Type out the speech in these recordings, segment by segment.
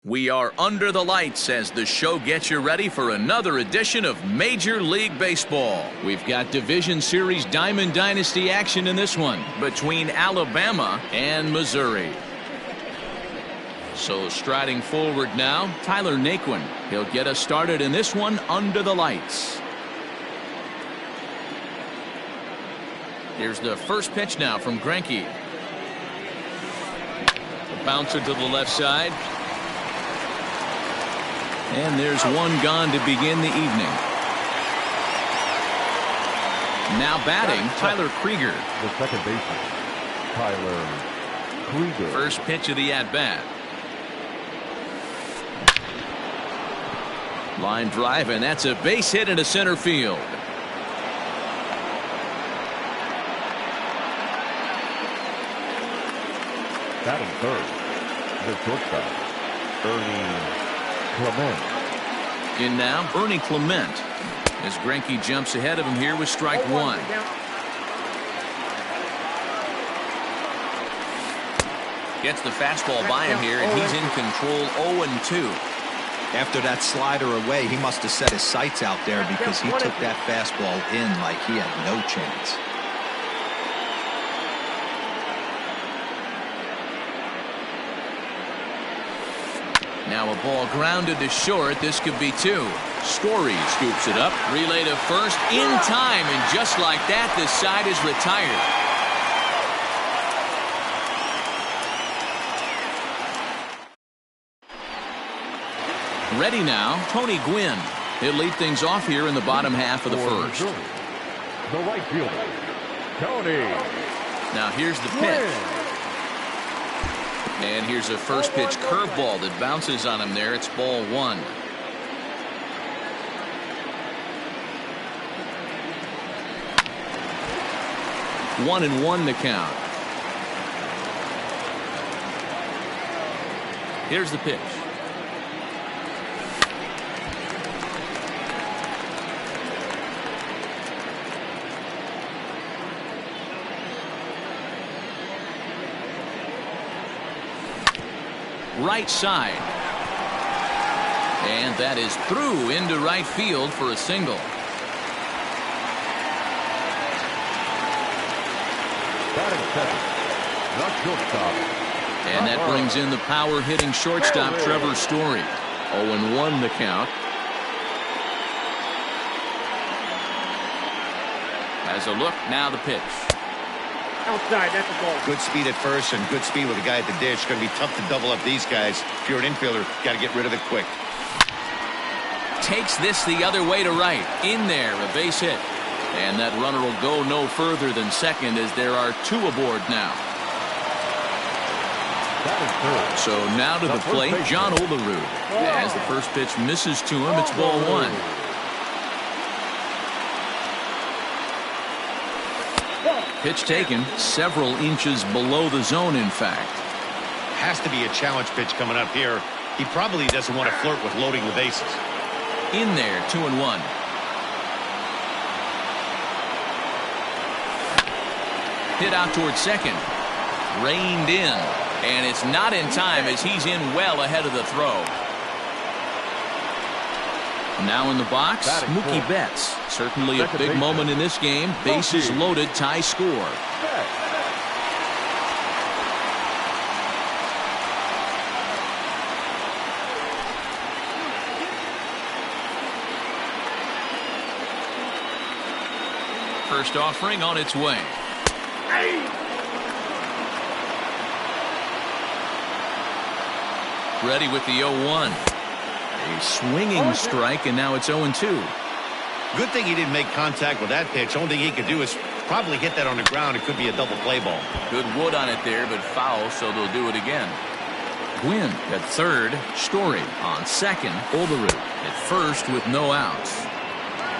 We are under the lights as the show gets you ready for another edition of Major League Baseball. We've got Division Series Diamond Dynasty action in this one between Alabama and Missouri. So striding forward now, Tyler Naquin. He'll get us started in this one under the lights. Here's the first pitch now from Greinke. The bouncer to the left side. And there's one gone to begin the evening. Now batting, Tyler Krieger. The second baseman, Tyler Krieger. First pitch of the at-bat. Line drive, and that's a base hit into center field. Batting third, the shortstop, Ernie Clement. In now, Ernie Clement, as Greinke jumps ahead of him here with strike one. Gets the fastball by him here, and he's in control 0-2. After that slider away, he must have set his sights out there because he took that fastball in like he had no chance. Now a ball grounded to short. This could be two. Story scoops it up. Relay to first in time, and just like that, this side is retired. Ready now, Tony Gwynn. He'll lead things off here in the bottom half of the first. The right fielder, Tony. Now here's the pitch. And here's a first pitch curveball that bounces on him there. It's ball one. One and one the count. Here's the pitch. Right side. And that is through into right field for a single. Batting second, the shortstop. And that brings in the power hitting shortstop Trevor Story. 0-1 the count. Has a look, now the pitch. Outside, that's a ball. Good speed at first and good speed with the guy at the dish. It's going to be tough to double up these guys. If you're an infielder, got to get rid of it quick. Takes this the other way to right. In there, a base hit. And that runner will go no further than second as there are two aboard now. So now to the plate, John Olerud. As the first pitch misses to him, it's ball one. Pitch taken several inches below the zone, in fact. Has to be a challenge pitch coming up here. He probably doesn't want to flirt with loading the bases. In there, 2-1. Hit out towards second. Reined in. And it's not in time as he's in well ahead of the throw. Now in the box, Mookie Betts. Certainly a big moment in this game. Bases loaded, tie score. First offering on its way. Ready with the 0-1. A swinging strike, and now it's 0-2. Good thing he didn't make contact with that pitch. Only thing he could do is probably hit that on the ground. It could be a double play ball. Good wood on it there, but foul, so they'll do it again. Gwynn at third. Story on second. Olerud at first with no outs.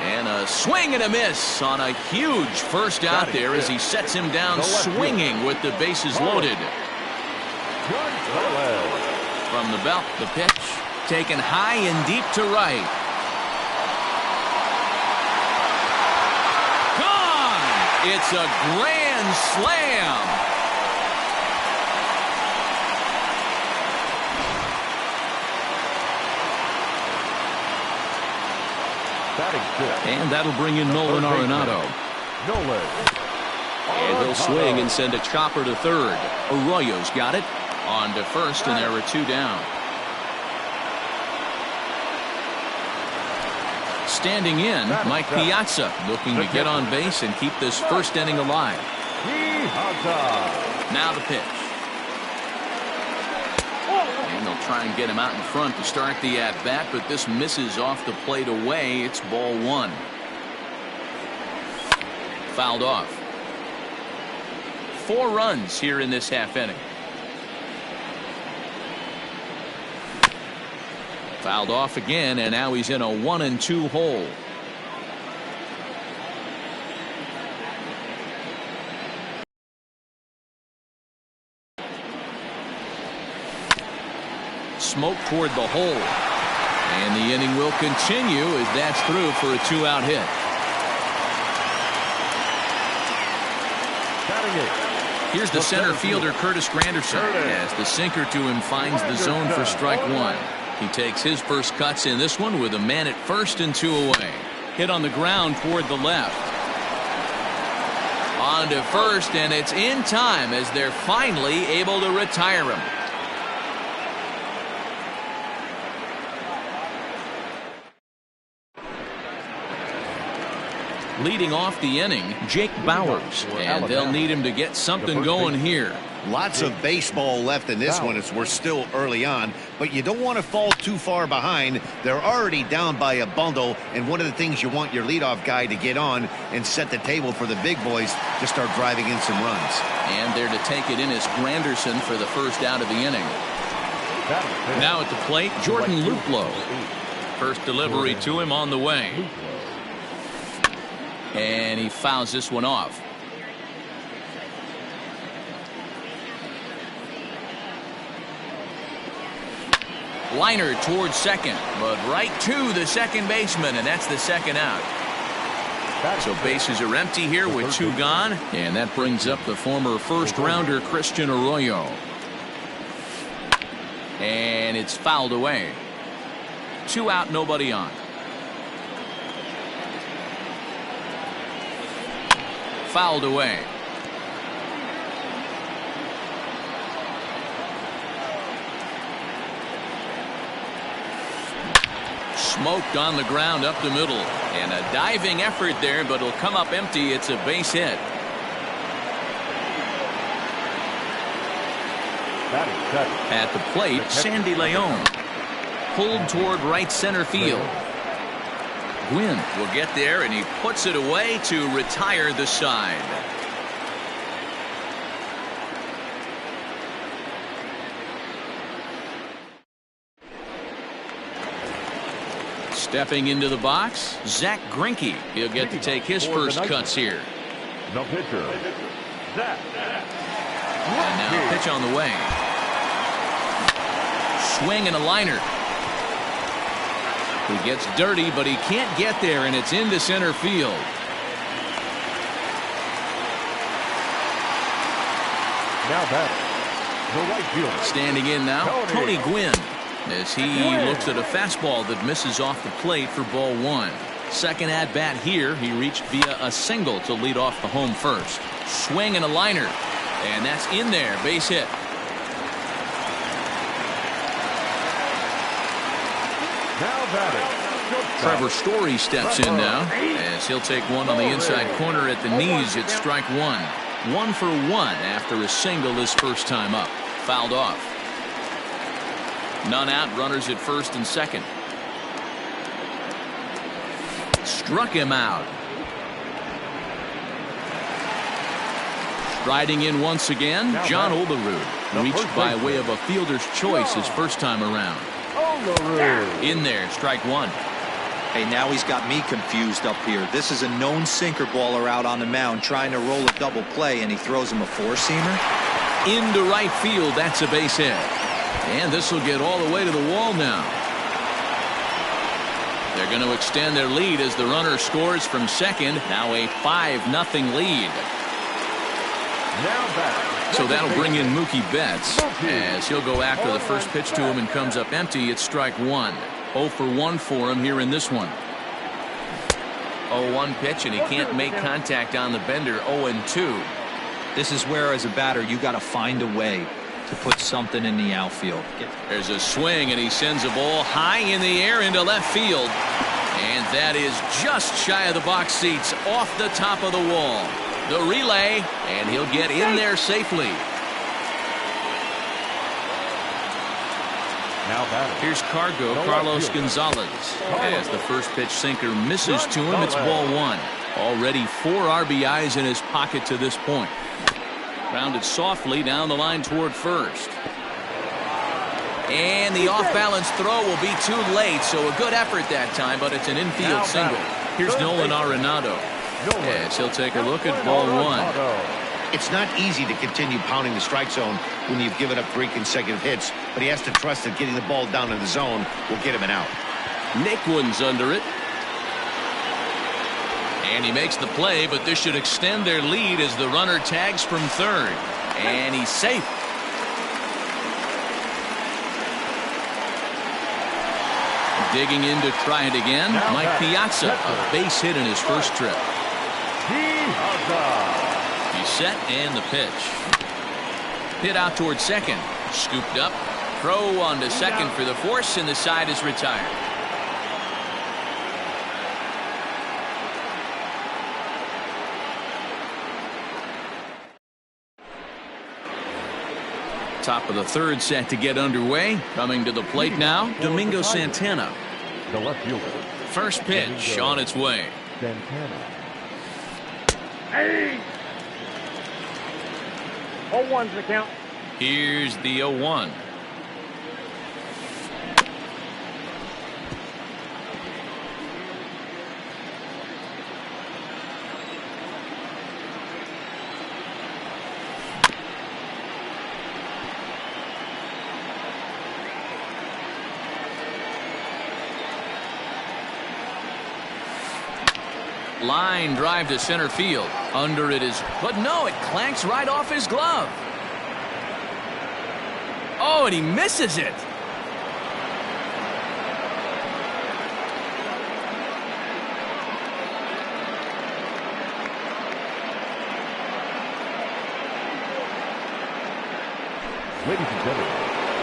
And a swing and a miss on a huge first out there as he sets him down swinging with the bases loaded. From the belt, the pitch taken high and deep to right. Gone! It's a grand slam. Batting fifth. And that'll bring in Nolan Arenado. Nolan. And he'll swing and send a chopper to third. Arroyo's got it. On to first, and there are two down. Standing in, Mike Piazza, looking to get on base and keep this first inning alive. Now the pitch. And they'll try and get him out in front to start the at-bat, but this misses off the plate away. It's ball one. Fouled off. 4 runs here in this half inning. Fouled off again, and now he's in a 1-2 hole. Smoke toward the hole. And the inning will continue as that's through for a 2-out hit. Here's the center fielder, Curtis Granderson, as the sinker to him finds the zone for strike one. He takes his first cuts in this one with a man at first and 2 away. Hit on the ground toward the left. On to first, and it's in time as they're finally able to retire him. Leading off the inning, Jake Bauers, and they'll need him to get something going here. Lots of baseball left in this one as we're still early on, but you don't want to fall too far behind. They're already down by a bundle, and one of the things you want your leadoff guy to get on and set the table for the big boys to start driving in some runs. And there to take it in is Granderson for the first out of the inning. Now at the plate, Jordan Luplow. First delivery to him on the way. And he fouls this one off. Liner towards second, but right to the second baseman, and that's the second out. So bases are empty here with 2 gone, and that brings up the former first-rounder Christian Arroyo. And it's fouled away. 2 out, nobody on. Fouled away. Smoked on the ground up the middle, and a diving effort there, but it'll come up empty. It's a base hit. At the plate, Sandy Leon. Pulled toward right center field. Gwynn will get there, and he puts it away to retire the side. Stepping into the box, Zach Greinke. He'll get to take his first cuts here. The pitcher, Zach. And now pitch on the way. Swing and a liner. He gets dirty, but he can't get there, and it's into center field. Now batting, the right fielder. Standing in now, Tony Gwynn, as he looks at a fastball that misses off the plate for ball one. Second at bat here, he reached via a single to lead off the home first. Swing and a liner, and that's in there, base hit. Now batting, Trevor Story steps in now, as he'll take one on the inside corner at the knees. It's strike one. 1 for 1 after a single his first time up. Fouled off. None out, runners at first and second. Struck him out. Striding in once again, John Olerud, reached by way of a fielder's choice his first time around. In there, strike one. Hey, now he's got me confused up here. This is a known sinker baller out on the mound trying to roll a double play, and he throws him a four-seamer. Into right field, that's a base hit. And this will get all the way to the wall now. They're going to extend their lead as the runner scores from second. Now a 5-0 lead. So that'll bring in Mookie Betts, as he'll go after the first pitch to him and comes up empty. It's strike one. 0 for 1 for him here in this one. 0-1 pitch, and he can't make contact on the bender. 0-2. This is where, as a batter, you got to find a way to put something in the outfield. There's a swing, and he sends a ball high in the air into left field. And that is just shy of the box seats, off the top of the wall. The relay, and he'll get in there safely. Now batting. Here's Carlos Gonzalez. As the first pitch sinker misses to him, it's ball one. Already 4 RBIs in his pocket to this point. Grounded softly down the line toward first. And the off-balance throw will be too late, so a good effort that time, but it's an infield single. Here's Nolan Arenado. Yes, he'll take a look at ball one. It's not easy to continue pounding the strike zone when you've given up 3 consecutive hits, but he has to trust that getting the ball down in the zone will get him an out. Naquin's under it. And he makes the play, but this should extend their lead as the runner tags from third. And he's safe. Digging in to try it again, Mike Piazza, a base hit in his first trip. He's set, and the pitch. Hit out toward second. Scooped up. Throw on to second for the force, and the side is retired. Top of the third set to get underway. Coming to the plate now, Domingo Santana. The left fielder. First pitch on its way. Santana. Hey! 0-1's the count. Here's the 0-1. Line drive to center field. Under it is, but no, it clanks right off his glove. Oh, and he misses it. Ladies and gentlemen,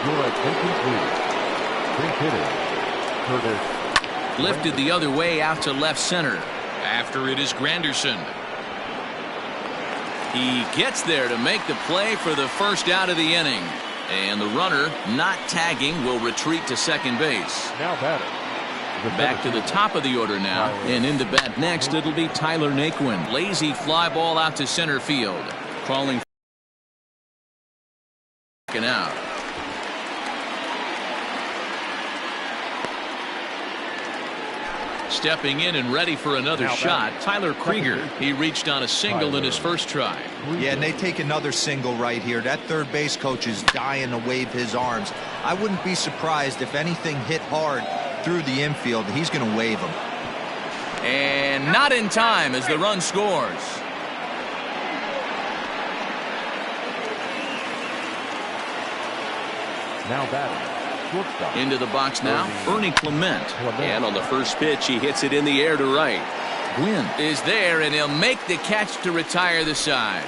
your attention please. Big hitter, Curtis. Lifted the other way out to left center. After it is Granderson. He gets there to make the play for the first out of the inning. And the runner, not tagging, will retreat to second base. Now batting. Back to the top of the order now. And into bat next, it'll be Tyler Naquin. Lazy fly ball out to center field. Crawling out. Stepping in and ready for another shot, Tyler Krieger. He reached on a single in his first try. Yeah, and they take another single right here. That third base coach is dying to wave his arms. I wouldn't be surprised if anything hit hard through the infield. He's going to wave them. And not in time as the run scores. Now batting. Shortstop. Into the box now, Ernie Clement. And on the first pitch, he hits it in the air to right. Gwynn is there, and he'll make the catch to retire the side.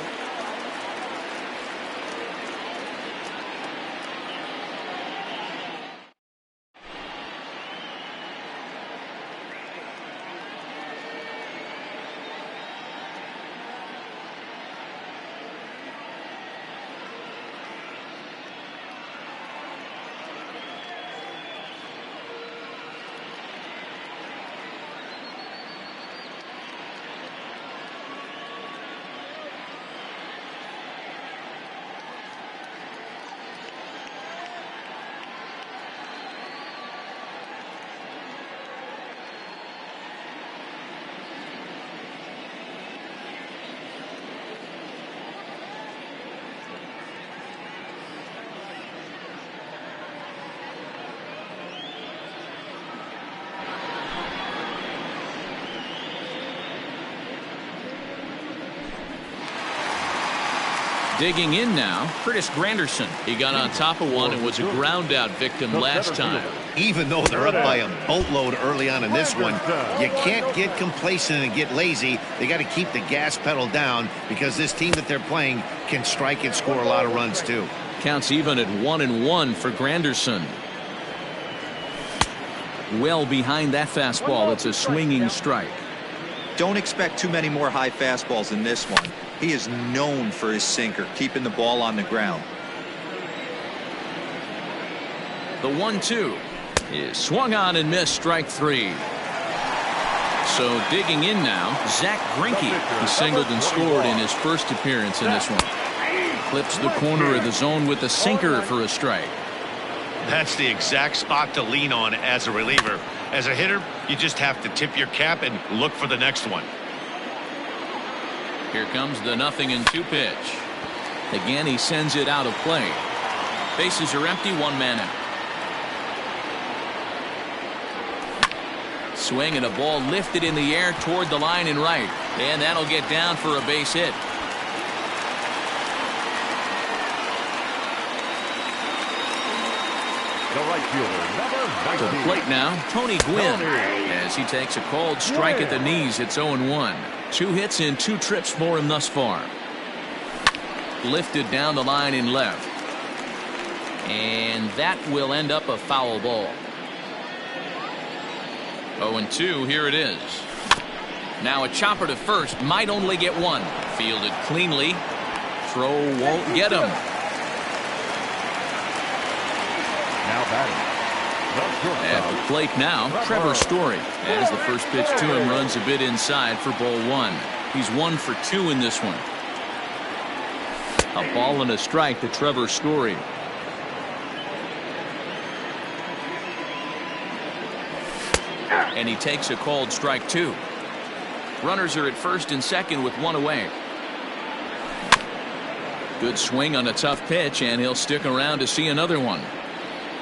Digging in now, Curtis Granderson. He got on top of one and was a ground out victim last time. Even though they're up by a boatload early on in this one, you can't get complacent and get lazy. They got to keep the gas pedal down because this team that they're playing can strike and score a lot of runs too. Counts even at 1-1 for Granderson. Well behind that fastball. It's a swinging strike. Don't expect too many more high fastballs in this one. He is known for his sinker, keeping the ball on the ground. The 1-2 is swung on and missed, strike 3. So digging in now, Zach Greinke. He singled and scored in his first appearance in this one. Clips the corner of the zone with a sinker for a strike. That's the exact spot to lean on as a reliever. As a hitter, you just have to tip your cap and look for the next one. Here comes the 0-2 pitch. Again, he sends it out of play. Bases are empty, 1 man out. Swing and a ball lifted in the air toward the line and right. And that'll get down for a base hit. The right fielder, number To the 19. plate now, Tony Gwynn. As he takes a called strike at the knees, it's 0-1. 2 hits in 2 trips for him thus far. Lifted down the line in left. And that will end up a foul ball. 0-2, here it is. Now a chopper to first, might only get 1. Fielded cleanly. Throw won't get him. Now batting. At the plate now, Trevor Story. As the first pitch to him runs a bit inside for ball 1. He's 1 for 2 in this one. A ball and a strike to Trevor Story. And he takes a called strike 2. Runners are at first and second with 1 away. Good swing on a tough pitch, and he'll stick around to see another one.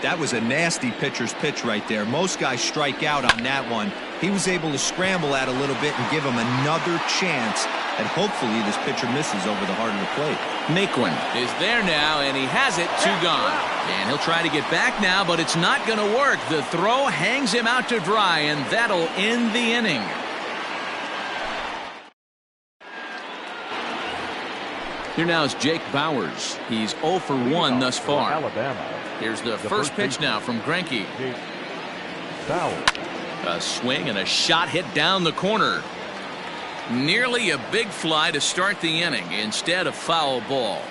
That was a nasty pitcher's pitch right there. Most guys strike out on that one. He was able to scramble at a little bit and give him another chance, and hopefully this pitcher misses over the heart of the plate. Naquin is there now, and he has it, 2 gone. And he'll try to get back now, but it's not going to work. The throw hangs him out to dry, and that'll end the inning. Here now is Jake Bauers. He's 0 for 1 thus far. Alabama. Here's the first pitch now from Greinke. Bauer. A swing and a shot hit down the corner. Nearly a big fly to start the inning. Instead, a foul ball.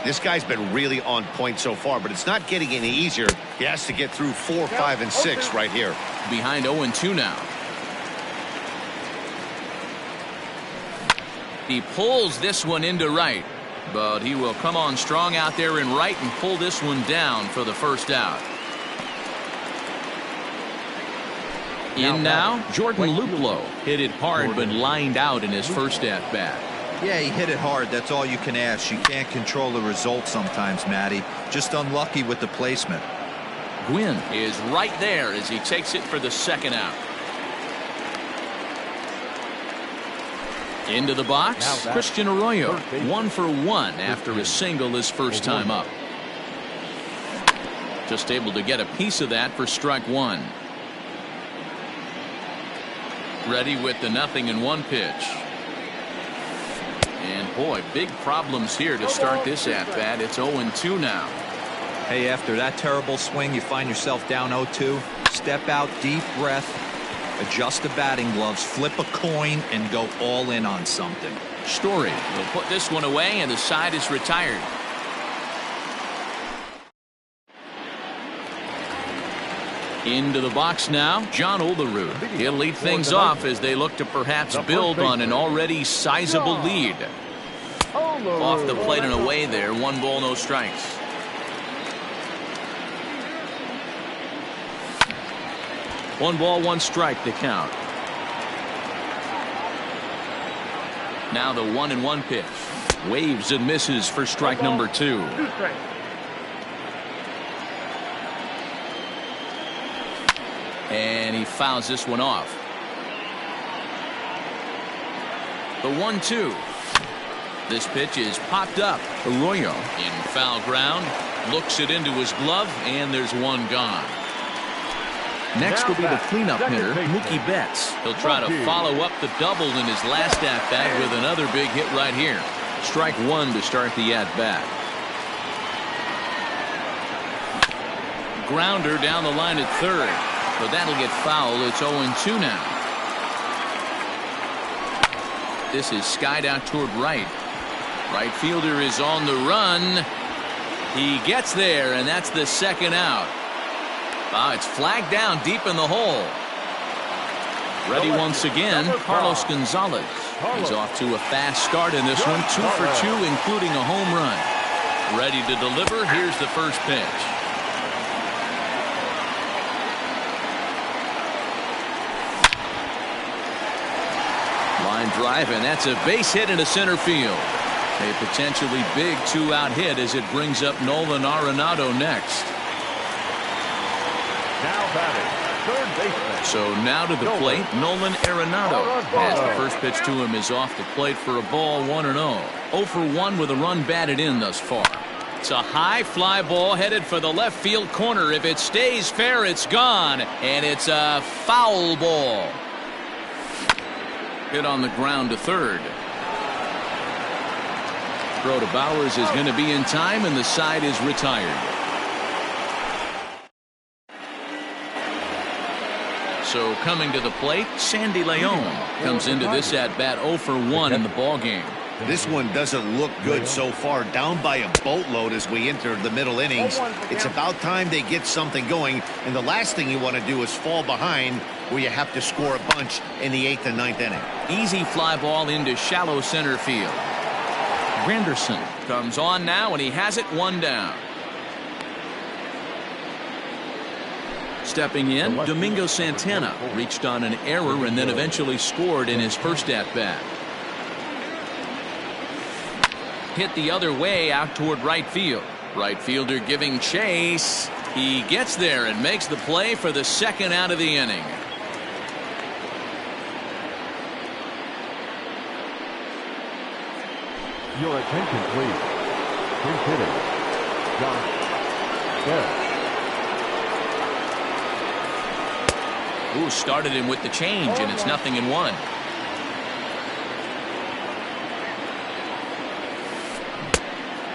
This guy's been really on point so far, but it's not getting any easier. He has to get through 4, 5, and 6 right here. Behind 0-2 now. He pulls this one into right, but he will come on strong out there in right and pull this one down for the first out. In now, Jordan Luplow. Hit it hard but lined out in his first at bat. Yeah, he hit it hard. That's all you can ask. You can't control the result sometimes, Matty. Just unlucky with the placement. Gwynn is right there as he takes it for the second out. Into the box, Christian Arroyo, 1 for 1 after a single his first time up. Just able to get a piece of that for strike 1. Ready with the 0-1 pitch. And boy, big problems here to start this at bat. It's 0-2 now. Hey, after that terrible swing, you find yourself down 0-2. Step out, deep breath. Adjust the batting gloves, flip a coin, and go all in on something. Story will put this one away, and the side is retired. Into the box now, John Olerud. He'll lead things off as they look to perhaps build on an already sizable lead. Off the plate and away there, 1 ball, no strikes. One ball, 1 strike to count. Now the 1-1 pitch. Waves and misses for strike number 2. And he fouls this one off. The 1-2. This pitch is popped up. Arroyo in foul ground. Looks it into his glove, and there's one gone. Next will be the cleanup hitter, Mookie Betts. He'll try to follow up the double in his last at-bat with another big hit right here. Strike one to start the at-bat. Grounder down the line at third, but that'll get foul. It's 0-2 now. This is skied out toward right. Right fielder is on the run. He gets there, and that's the second out. It's flagged down deep in the hole. Ready once again, Carlos Gonzalez. He's off to a fast start in this one, 2 for 2, including a home run. Ready to deliver. Here's the first pitch. Line drive, and that's a base hit into center field. A potentially big 2-out hit as it brings up Nolan Arenado next. Now batting, third baseman. So now to the plate, Nolan Arenado. As the first pitch to him is off the plate for a ball, 1-0. 0 for 1 with a run batted in thus far. It's a high fly ball headed for the left field corner. If it stays fair, it's gone, and it's a foul ball. Hit on the ground to third. Throw to Bowers is going to be in time, and the side is retired. So coming to the plate, Sandy Leon comes into this at-bat 0 for 1 in the ballgame. This one doesn't look good so far. Down by a boatload as we enter the middle innings. It's about time they get something going, and the last thing you want to do is fall behind where you have to score a bunch in the 8th and 9th inning. Easy fly ball into shallow center field. Granderson comes on now, and he has it, 1 down. Stepping in, Domingo Santana reached on an error and then eventually scored in his first at-bat. Hit the other way out toward right field. Right fielder giving chase. He gets there and makes the play for the second out of the inning. Your attention, please. Pinch hitter, Josh Bell. Ooh, started him with the change, and it's 0-1.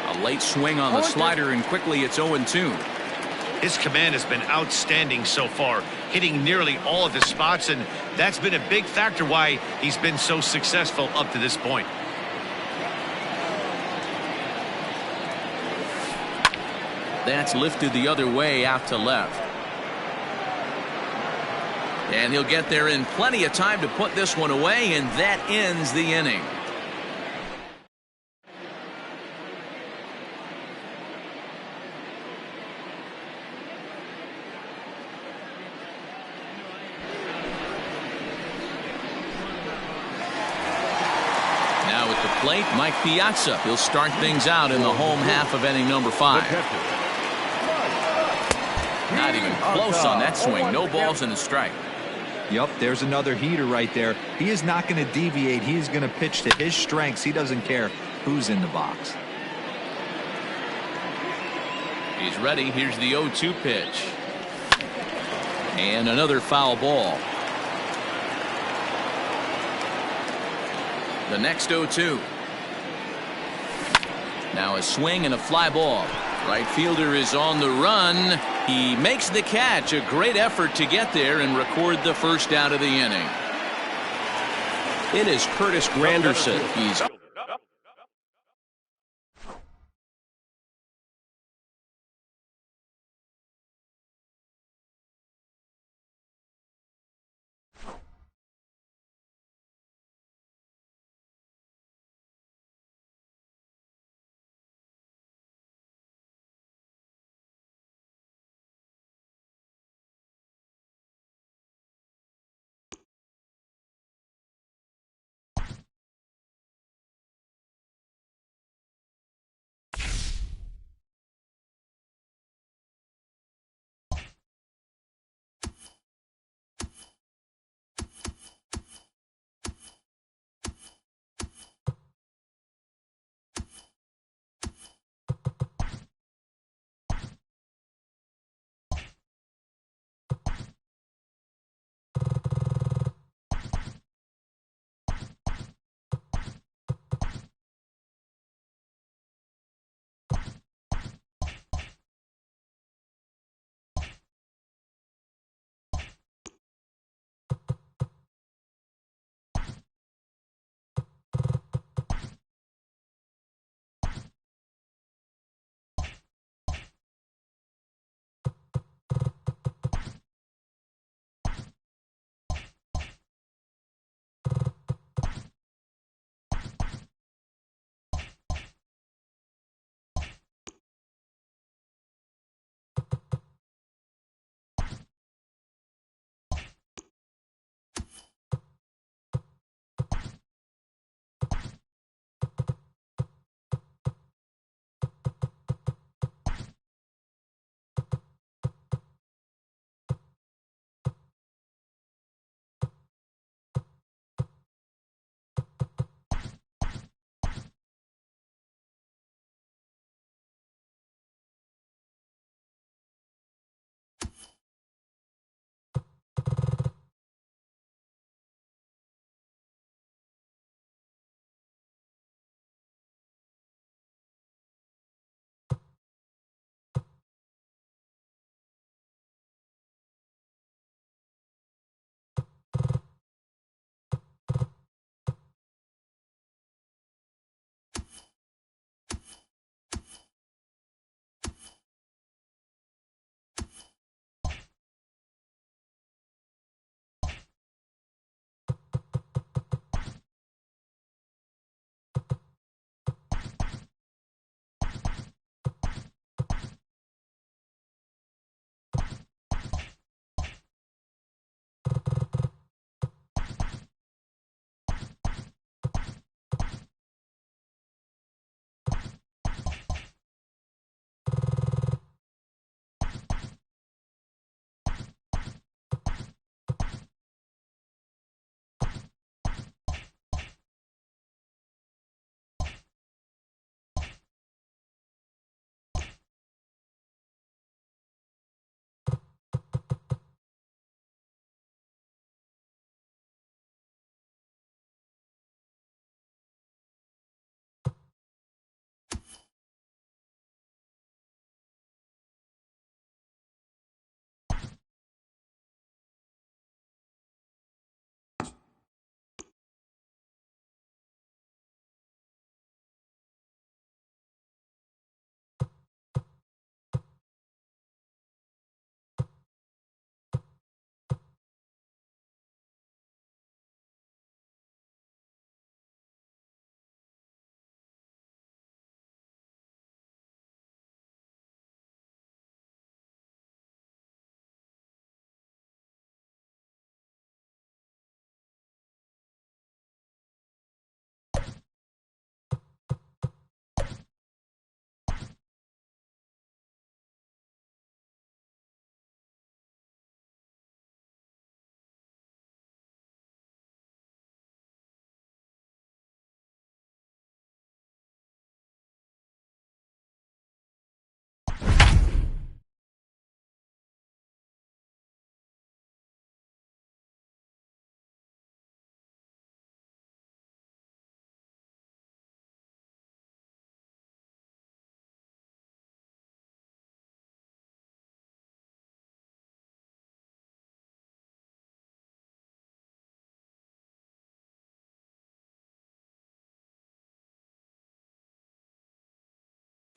A late swing on the slider, and quickly it's 0-2. His command has been outstanding so far, hitting nearly all of his spots, and that's been a big factor why he's been so successful up to this point. That's lifted the other way out to left. And he'll get there in plenty of time to put this one away, and that ends the inning. Now at the plate, Mike Piazza. He'll start things out in the home half of inning number 5. Not even close on that swing. No balls and a strike. Yep, there's another heater right there. He is not going to deviate. He's going to pitch to his strengths. He doesn't care who's in the box. He's ready. Here's the 0-2 pitch. And another foul ball. The next 0-2. Now a swing and a fly ball. Right fielder is on the run. He makes the catch. A great effort to get there and record the first out of the inning. It is Curtis Granderson. He's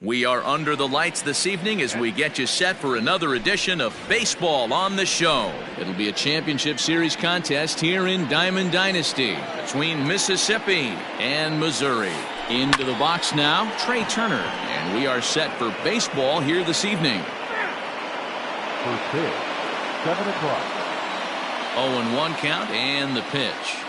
We are under the lights this evening as we get you set for another edition of Baseball on the Show. It'll be a championship series contest here in Diamond Dynasty between Mississippi and Missouri. Into the box now, Trey Turner, and we are set for baseball here this evening. First pitch, 7 o'clock. 0-1 count and the pitch.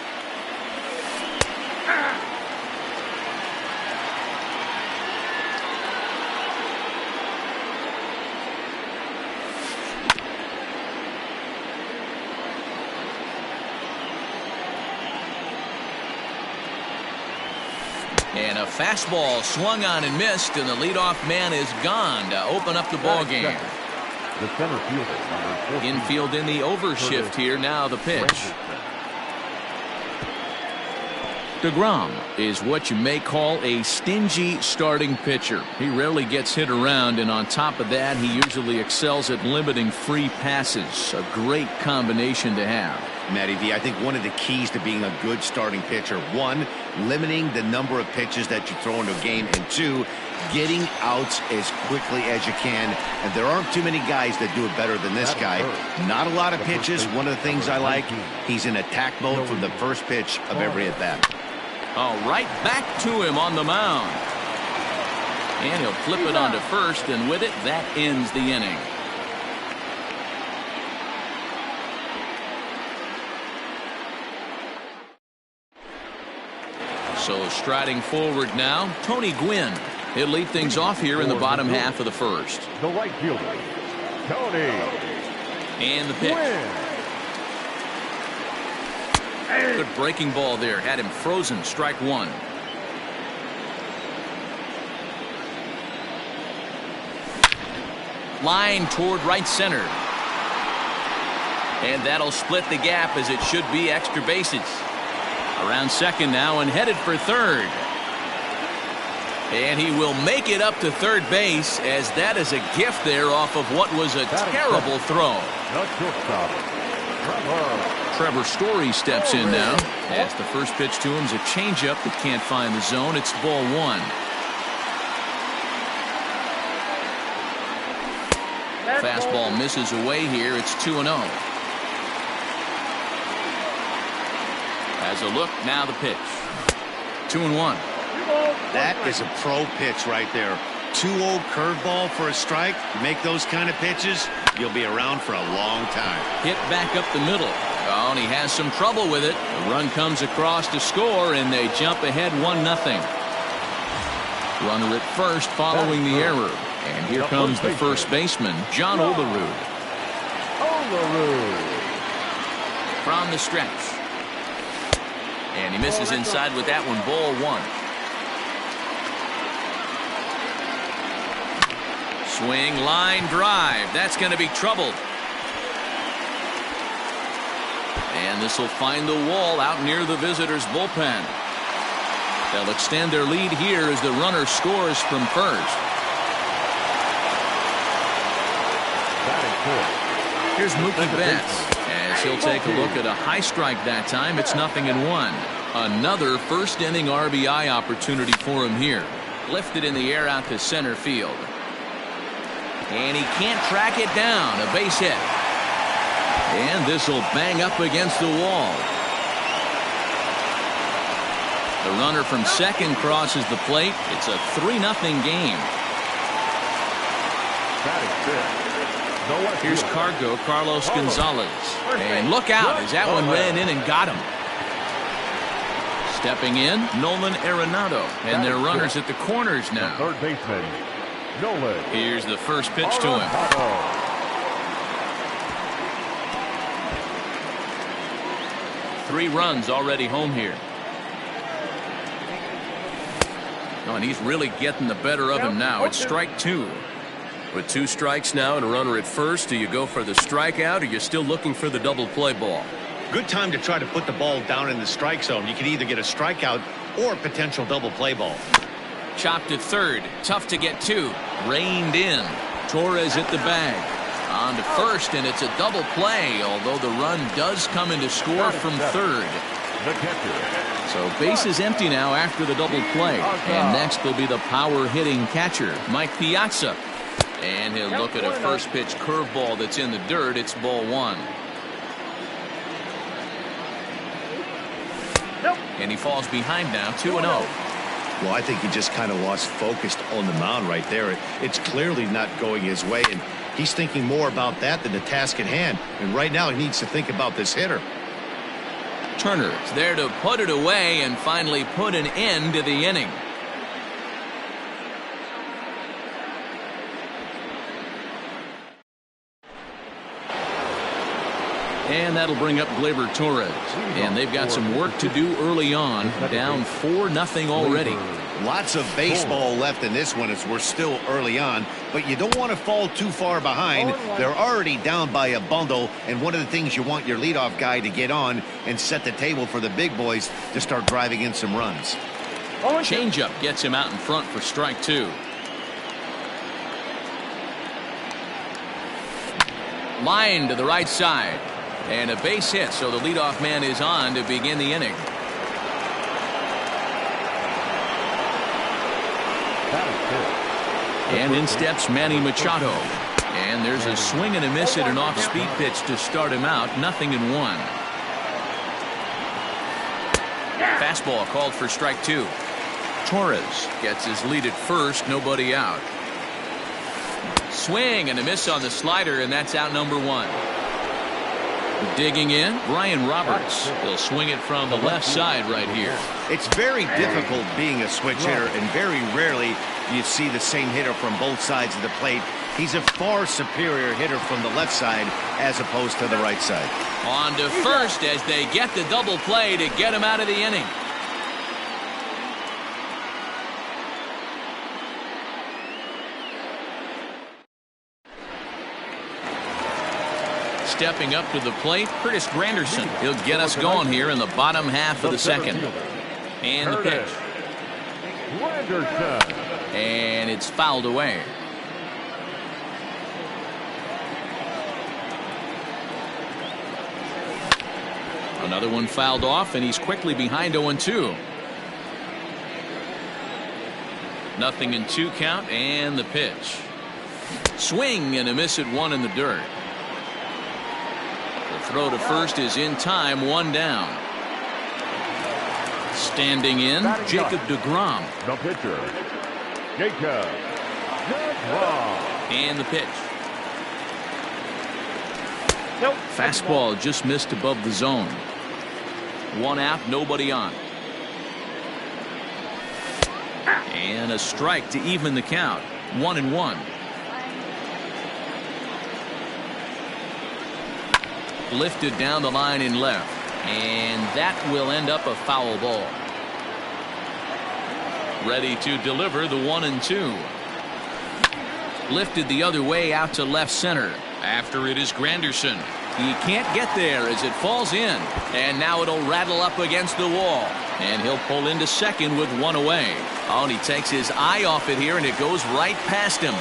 And a fastball swung on and missed, and the leadoff man is gone to open up the ball game. The center fielder, number 14. Infield in the overshift here. Now the pitch. DeGrom is what you may call a stingy starting pitcher. He rarely gets hit around, and on top of that, he usually excels at limiting free passes. A great combination to have. Matty V, I think one of the keys to being a good starting pitcher, one, limiting the number of pitches that you throw into a game, and two, getting outs as quickly as you can. And there aren't too many guys that do it better than this guy. Not a lot of pitches. One of the things I like, he's in attack mode from the first pitch of every at-bat. Oh, right back to him on the mound. And he'll flip it onto first, and with it, that ends the inning. So striding forward now, Tony Gwynn. He'll lead things off here in the bottom half of the first. The right fielder, Tony. And the pitch. Good breaking ball there. Had him frozen. Strike one. Line toward right center. And that'll split the gap, as it should be extra bases. Around second now and headed for third. And he will make it up to third base, as that is a gift there off of what was a terrible throw. Trevor Story steps in now, as the first pitch to him is a changeup that can't find the zone. It's ball one. Fastball misses away here. It's 2-0. As a look, now the pitch. 2-1. That is a pro pitch right there. 2-0 curveball for a strike. You make those kind of pitches, you'll be around for a long time. Hit back up the middle. Oh, and he has some trouble with it. The run comes across to score, and they jump ahead 1-0. Runner at first following the error. And here comes the first baseman, John Olerud. From the stretch. And he misses inside with that one. Ball one. Swing, line drive. That's going to be troubled. And this will find the wall out near the visitors' bullpen. They'll extend their lead here as the runner scores from first. Here's Mookie Betts, as he'll take a look at a high strike that time. It's 0-1. Another first inning RBI opportunity for him here. Lifted in the air out to center field. And he can't track it down. A base hit. And this will bang up against the wall. The runner from second crosses the plate. It's a 3-0 game. Here's Carlos Gonzalez. And look out as that one ran in and got him. Stepping in, Nolan Arenado. And their runners at the corners now. Third baseman, Nolan. Here's the first pitch to him. 3 runs already home here. Oh, and he's really getting the better of him now. It's strike 2. With 2 strikes now and a runner at first, do you go for the strikeout, or you're still looking for the double play ball? Good time to try to put the ball down in the strike zone. You can either get a strikeout or a potential double play ball. Chopped at third. Tough to get to. Reined in. Torres at the bag. On to first, and it's a double play, although the run does come in to score from third. the catcher. So base is empty now after the double play. And next will be the power-hitting catcher, Mike Piazza. And he'll look at a first pitch curveball that's in the dirt. It's ball one. And he falls behind now, 2-0. Well, I think he just kind of lost focus on the mound right there. It's clearly not going his way, and he's thinking more about that than the task at hand. And right now he needs to think about this hitter. Turner is there to put it away and finally put an end to the inning. And that'll bring up Gleyber Torres. And they've got some work to do early on. Down 4-0 already. Lots of baseball left in this one as we're still early on, but you don't want to fall too far behind. They're already down by a bundle, and one of the things you want your leadoff guy to get on and set the table for the big boys to start driving in some runs. Changeup gets him out in front for strike two. Line to the right side. And a base hit, so the leadoff man is on to begin the inning. And in steps Manny Machado. And there's a swing and a miss at an off-speed pitch to start him out. 0-1. Fastball called for strike two. Torres gets his lead at first, nobody out. Swing and a miss on the slider, and that's out number one. Digging in, Brian Roberts. He'll swing it from the left side right here. It's very difficult being a switch hitter, and very rarely you see the same hitter from both sides of the plate. He's a far superior hitter from the left side as opposed to the right side. On to first as they get the double play to get him out of the inning. Stepping up to the plate, Curtis Granderson. He'll get us going here in the bottom half of the second. And the pitch. And it's fouled away. Another one fouled off, and he's quickly behind 0-2. 0-2 count, and the pitch. Swing and a miss at one in the dirt. Throw to first is in time, one down. Standing in, Jacob deGrom. The pitcher, Jacob deGrom. And the pitch. Fastball just missed above the zone. One out, nobody on. And a strike to even the count. 1-1. Lifted down the line in left, and that will end up a foul ball. Ready to deliver the 1-2. Lifted the other way out to left center. After it is Granderson. He can't get there as it falls in, and now it'll rattle up against the wall, and he'll pull into second with one away. Oh, and he takes his eye off it here, and it goes right past him.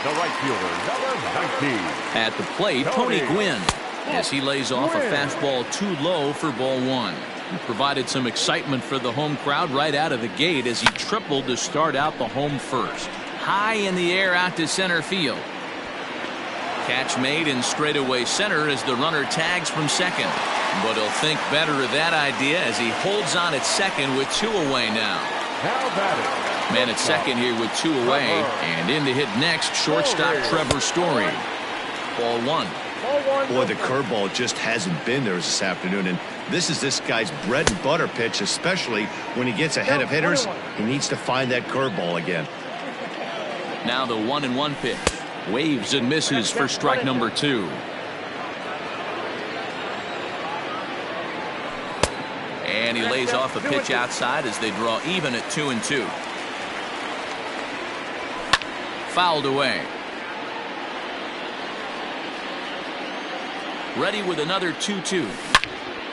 The right fielder, number 19. At the plate, Tony Gwynn, as he lays off a fastball too low for ball one. He provided some excitement for the home crowd right out of the gate as he tripled to start out the home first. High in the air out to center field. Catch made in straightaway center as the runner tags from second. But he'll think better of that idea as he holds on at second with two away now. Now batting. Man at second here with two away, and in to hit next, shortstop Trevor Story. Ball one. Boy, the curveball just hasn't been there this afternoon, and this is this guy's bread and butter pitch, especially when he gets ahead of hitters. He needs to find that curveball again. Now the 1-1 pitch. Waves and misses for strike number two. And he lays off a pitch outside as they draw even at 2-2. Fouled away. Ready with another 2-2.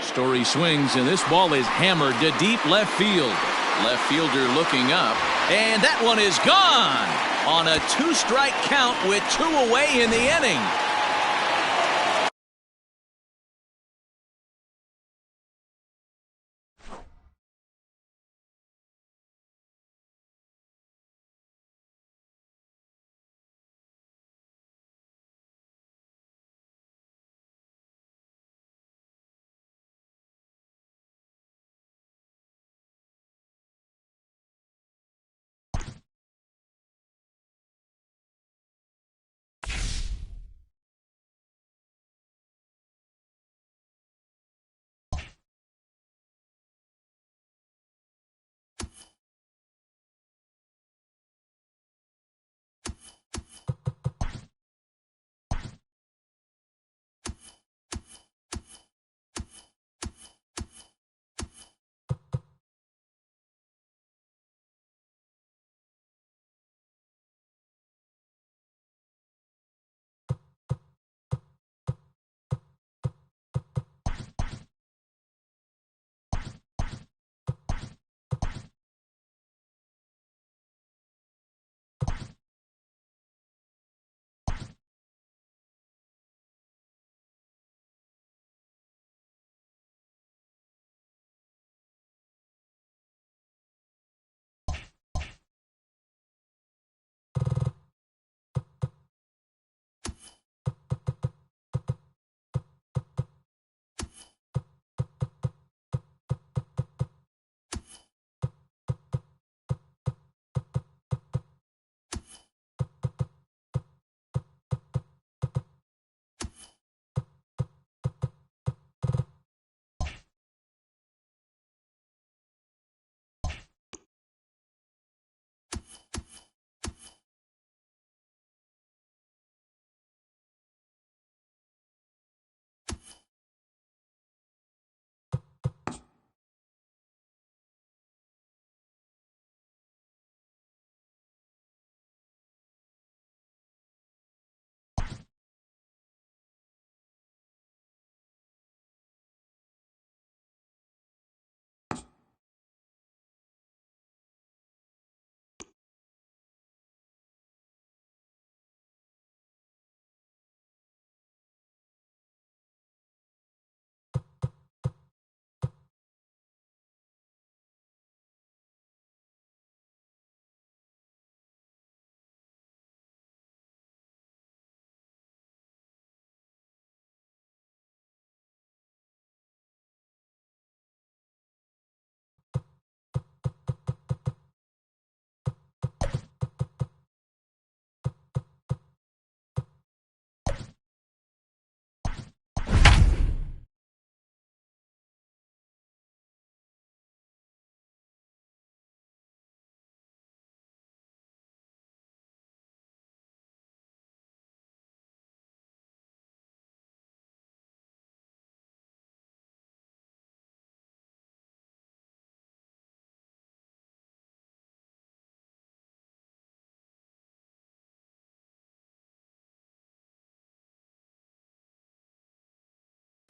Story swings, and this ball is hammered to deep left field. Left fielder looking up, and that one is gone. on a 2-strike count with 2 away in the inning.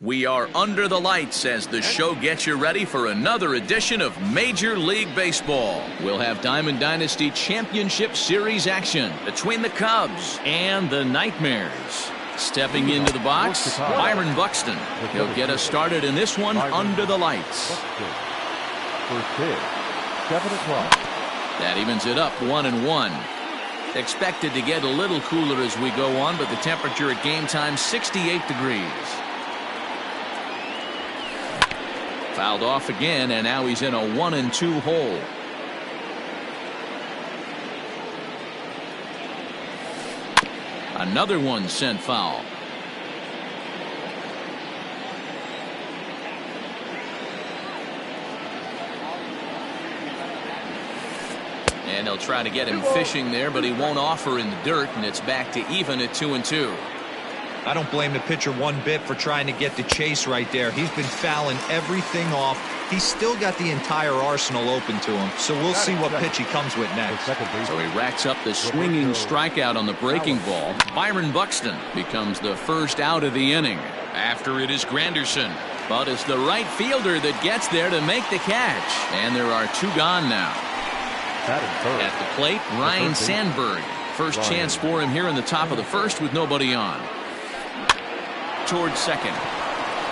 We are under the lights as the show gets you ready for another edition of Major League Baseball. We'll have Diamond Dynasty Championship Series action between the Cubs and the Nightmares. Stepping into the box, Byron Buxton. He'll get us started in this one under the lights. First pitch, 7 o'clock. That evens it up 1-1. Expected to get a little cooler as we go on, but the temperature at game time 68 degrees. Fouled off again, and now he's in a 1-2 hole. Another one sent foul. And they'll try to get him fishing there, but he won't offer in the dirt, and it's back to even at 2-2. I don't blame the pitcher one bit for trying to get the chase right there. He's been fouling everything off. He's still got the entire arsenal open to him, so we'll see what pitch he comes with next. So he racks up the swinging strikeout on the breaking ball. Byron Buxton becomes the first out of the inning. After it is Granderson, but it's the right fielder that gets there to make the catch. And there are 2 gone now. At the plate, Ryan Sandberg. First chance for him here in the top of the first with nobody on. Towards second.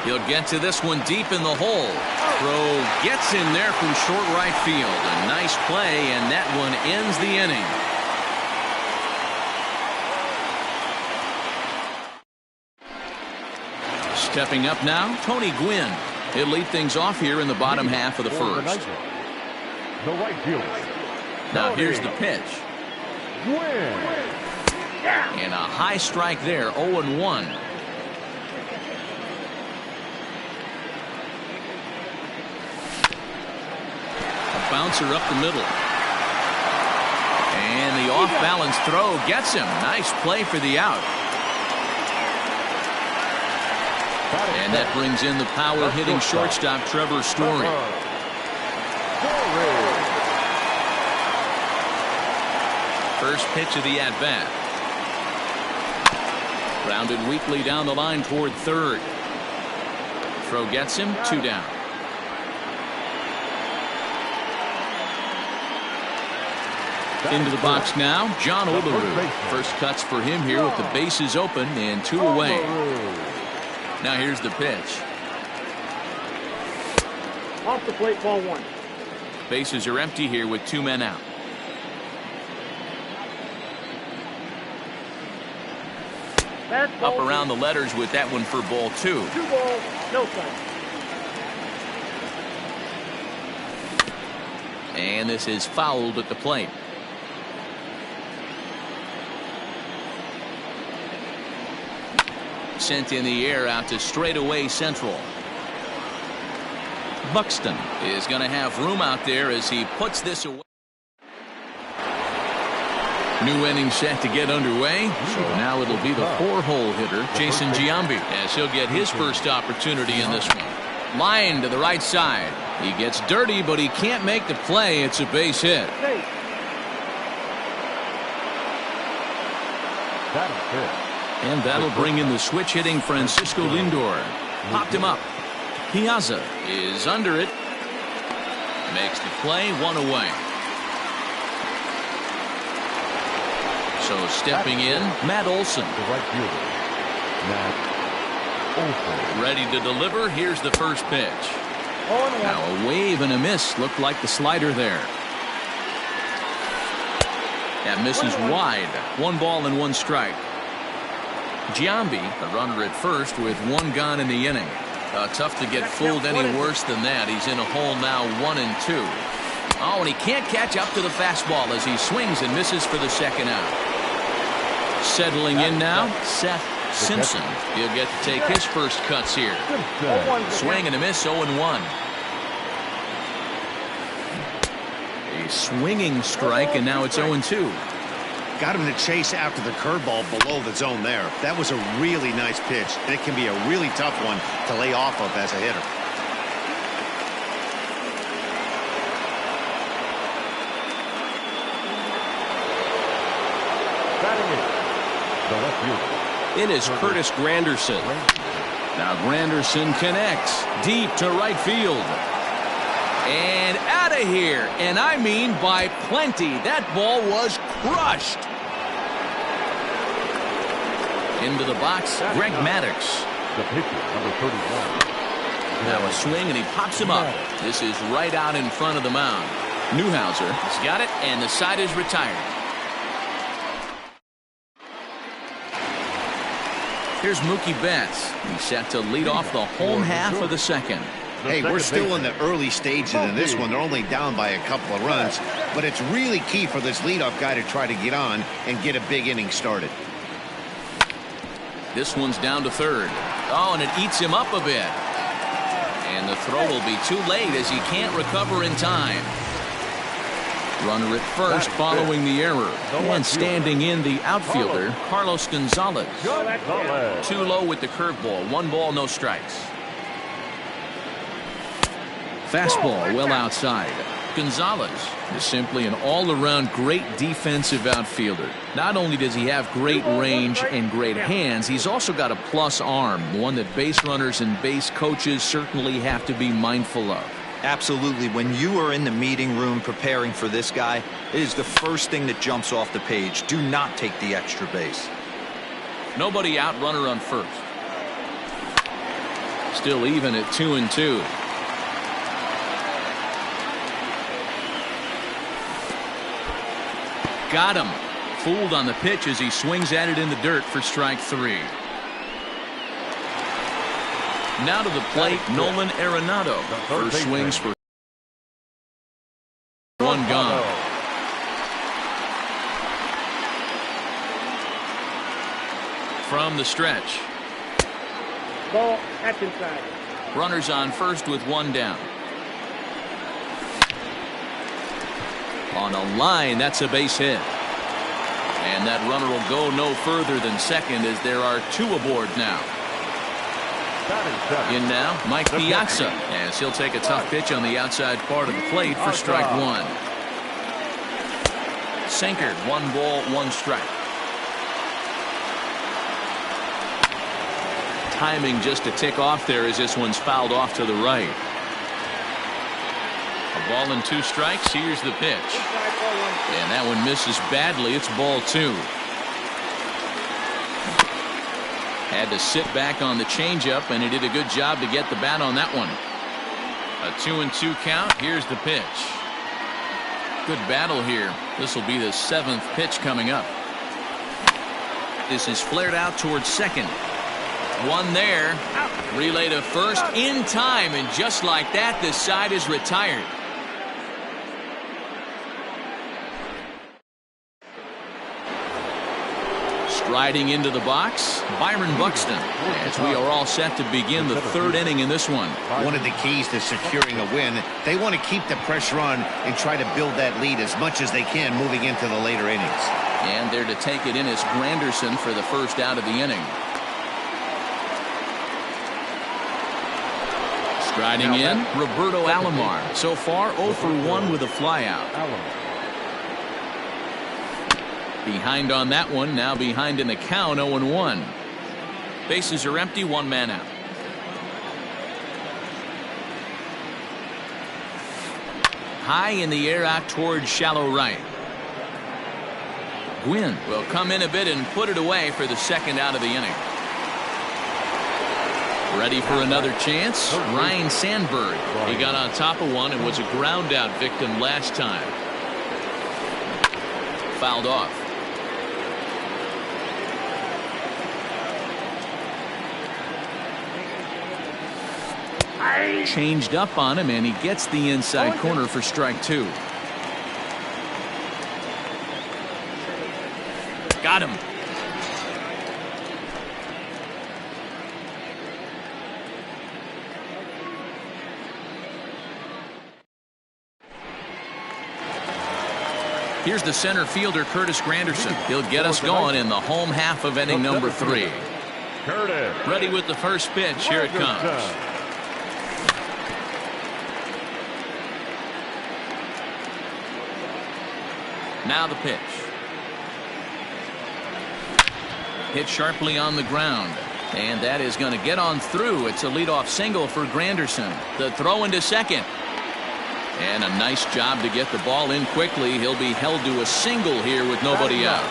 He'll get to this one deep in the hole. Throw gets in there from short right field. A nice play, and that one ends the inning. Stepping up now, Tony Gwynn. He'll lead things off here in the bottom half of the first. The right fielder. Now here's the pitch. Gwynn. And a high strike there, 0-1. A bouncer up the middle. And the off-balance throw gets him. Nice play for the out. And that brings in the power-hitting shortstop, Trevor Story. First pitch of the at-bat. Grounded weakly down the line toward third. Throw gets him, 2 down. Into the box now, John Olerud. First cuts for him here with the bases open and 2 away. Now here's the pitch. Off the plate, ball 1. Bases are empty here with 2 men out. Up around the letters with that one for ball 2. 2 balls, no strikes. And this is fouled at the plate. Sent in the air out to straightaway central. Buxton is going to have room out there as he puts this away. New inning set to get underway. So now it'll be the 4-hole hitter, Jason Giambi, as he'll get his first opportunity in this one. Line to the right side. He gets dirty, but he can't make the play. It's a base hit. And that'll bring in the switch hitting Francisco Lindor. Popped him up. Piazza is under it. Makes the play, 1 away. So stepping in, Matt Olson. The right fielder, Matt Olson. Ready to deliver. Here's the first pitch. Now a wave and a miss. Looked like the slider there. That misses wide. 1 ball and 1 strike. Giambi, the runner at first with 1 gone in the inning. Tough to get fooled any worse than that. He's in a hole now, 1-2. Oh, and he can't catch up to the fastball as he swings and misses for the second out. Settling in now, Seth Simpson. He'll get to take his first cuts here. Swing and a miss, 0-1. A swinging strike, and now it's 0-2. Got him to chase after the curveball below the zone there. That was a really nice pitch, and it can be a really tough one to lay off of as a hitter. It is Curtis Granderson. Now Granderson connects deep to right field. And out of here. And I mean by plenty. That ball was crushed. Into the box, Greg Maddux. The pitcher, number 31. Now a swing, and he pops him up. This is right out in front of the mound. Newhouser has got it, and the side is retired. Here's Mookie Betts. He's set to lead off the home half of the second. Hey, we're still in the early stages of this one. They're only down by a couple of runs, but it's really key for this leadoff guy to try to get on and get a big inning started. This one's down to third. Oh, and it eats him up a bit. And the throw will be too late as he can't recover in time. Runner at first following the error. And standing in the outfielder, Carlos Gonzalez. Too low with the curveball. 1 ball, no strikes. Fastball well outside. Gonzalez is simply an all-around great defensive outfielder. Not only does he have great range and great hands, he's also got a plus arm, one that base runners and base coaches certainly have to be mindful of. Absolutely. When you are in the meeting room preparing for this guy, it is the first thing that jumps off the page. Do not take the extra base. Nobody out, runner on first. Still even at 2-2. Got him. Fooled on the pitch as he swings at it in the dirt for strike 3. Now to the plate, Nolan Arenado. First swings for one gone. From the stretch. Ball, that's inside. Runners on first with one down. On a line, that's a base hit. And that runner will go no further than second as there are 2 aboard now. In now, Mike Piazza, as he'll take a tough pitch on the outside part of the plate for strike 1. Sinker, 1 ball, 1 strike. Timing just a tick off there as this one's fouled off to the right. A ball and 2 strikes. Here's the pitch. And that one misses badly. It's ball 2. Had to sit back on the changeup, and he did a good job to get the bat on that one. A 2-2 count. Here's the pitch. Good battle here. This will be the 7th pitch coming up. This is flared out towards second. One there. Relay to first in time, and just like that, the side is retired. Striding into the box, Byron Buxton, as we are all set to begin the 3rd inning in this one. One of the keys to securing a win, they want to keep the pressure on and try to build that lead as much as they can moving into the later innings. And they're to take it in as Granderson for the first out of the inning. Striding in, Roberto Alomar. So far, 0 for 1 with a flyout. Behind on that one, now behind in the count, 0-1. Bases are empty, 1 man out. High in the air out towards shallow right. Gwynn will come in a bit and put it away for the 2nd out of the inning. Ready for another chance, Ryan Sandberg. He got on top of one and was a ground out victim last time. Fouled off. Changed up on him, and he gets the inside corner for strike 2. Got him. Here's the center fielder, Curtis Granderson. He'll get us going in the home half of inning number 3. Ready with the first pitch. Here it comes. Now the pitch. Hit sharply on the ground. And that is going to get on through. It's a leadoff single for Granderson. The throw into second. And a nice job to get the ball in quickly. He'll be held to a single here with nobody out.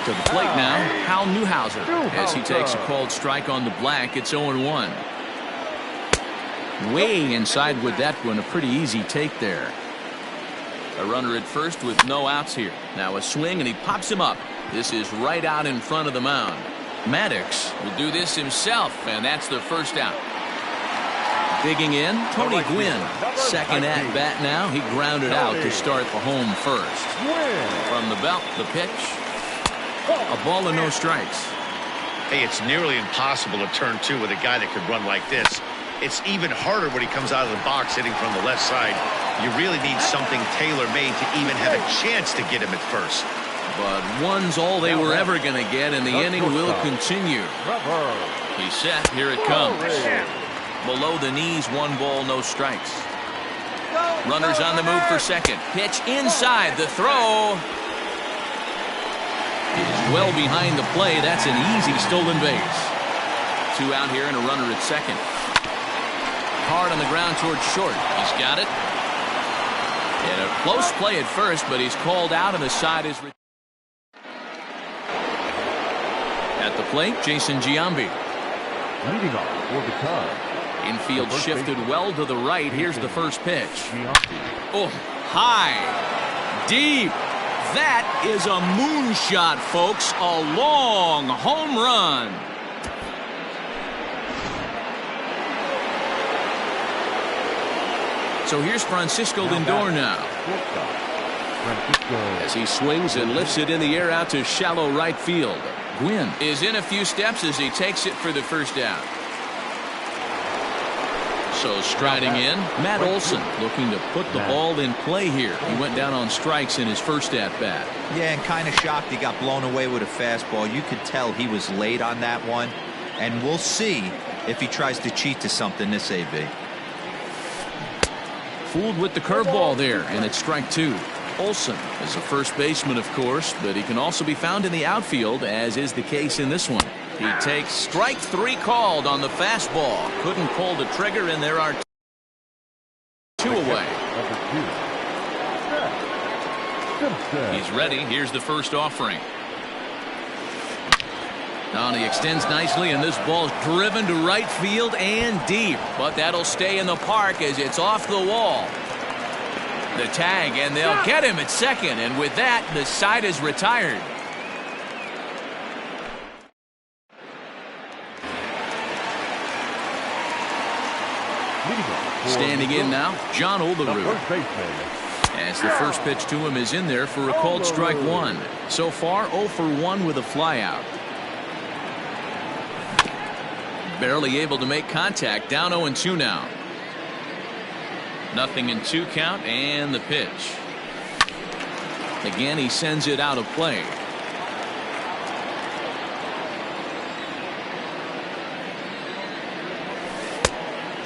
To the plate now, Hal Newhouser. As he takes a called strike on the black, it's 0-1. Way inside with that one. A pretty easy take there. A runner at first with no outs here. Now a swing, and he pops him up. This is right out in front of the mound. Maddox will do this himself, and that's the first out. Digging in, Tony Gwynn. 2nd at bat now. He grounded out to start the home first. From the belt, the pitch. A ball and no strikes. Hey, it's nearly impossible to turn 2 with a guy that could run like this. It's even harder when he comes out of the box hitting from the left side. You really need something tailor-made to even have a chance to get him at first. But one's all they were ever going to get, and the inning will continue. He's set. Here it comes. Below the knees, 1 ball, no strikes. Runners on the move for second. Pitch inside. The throw is well behind the play. That's an easy stolen base. 2 out here and a runner at second. hard on the ground towards short. He's got it. And a close play at first, but he's called out and the side is... At the plate, Jason Giambi. Leading off for the Cubs. Infield shifted well to the right. Here's the first pitch. Giambi. Oh, high, deep. That is a moonshot, folks. A long home run. So here's Francisco Lindor now. Francisco. As he swings and lifts it in the air out to shallow right field. Gwynn is in a few steps as he takes it for the first out. So striding in, Matt Olson looking to put the ball in play here. He went down on strikes in his first at-bat. Yeah, and kind of shocked he got blown away with a fastball. You could tell he was late on that one. And we'll see if he tries to cheat to something this AB. Fooled with the curveball there, and it's strike two. Olson is a first baseman, of course, but he can also be found in the outfield, as is the case in this one. He takes strike three called on the fastball. Couldn't pull the trigger, and there are two away. He's ready. Here's the first offering. Now he extends nicely, and this ball's driven to right field and deep. But that'll stay in the park as it's off the wall. The tag, and they'll get him at second. And with that, the side is retired. Standing in now, John Olerud. As the first pitch to him is in there for a called strike one. So far, 0 for 1 with a flyout. Barely able to make contact. Down 0-2 now. 0-2 count, and the pitch. Again, he sends it out of play.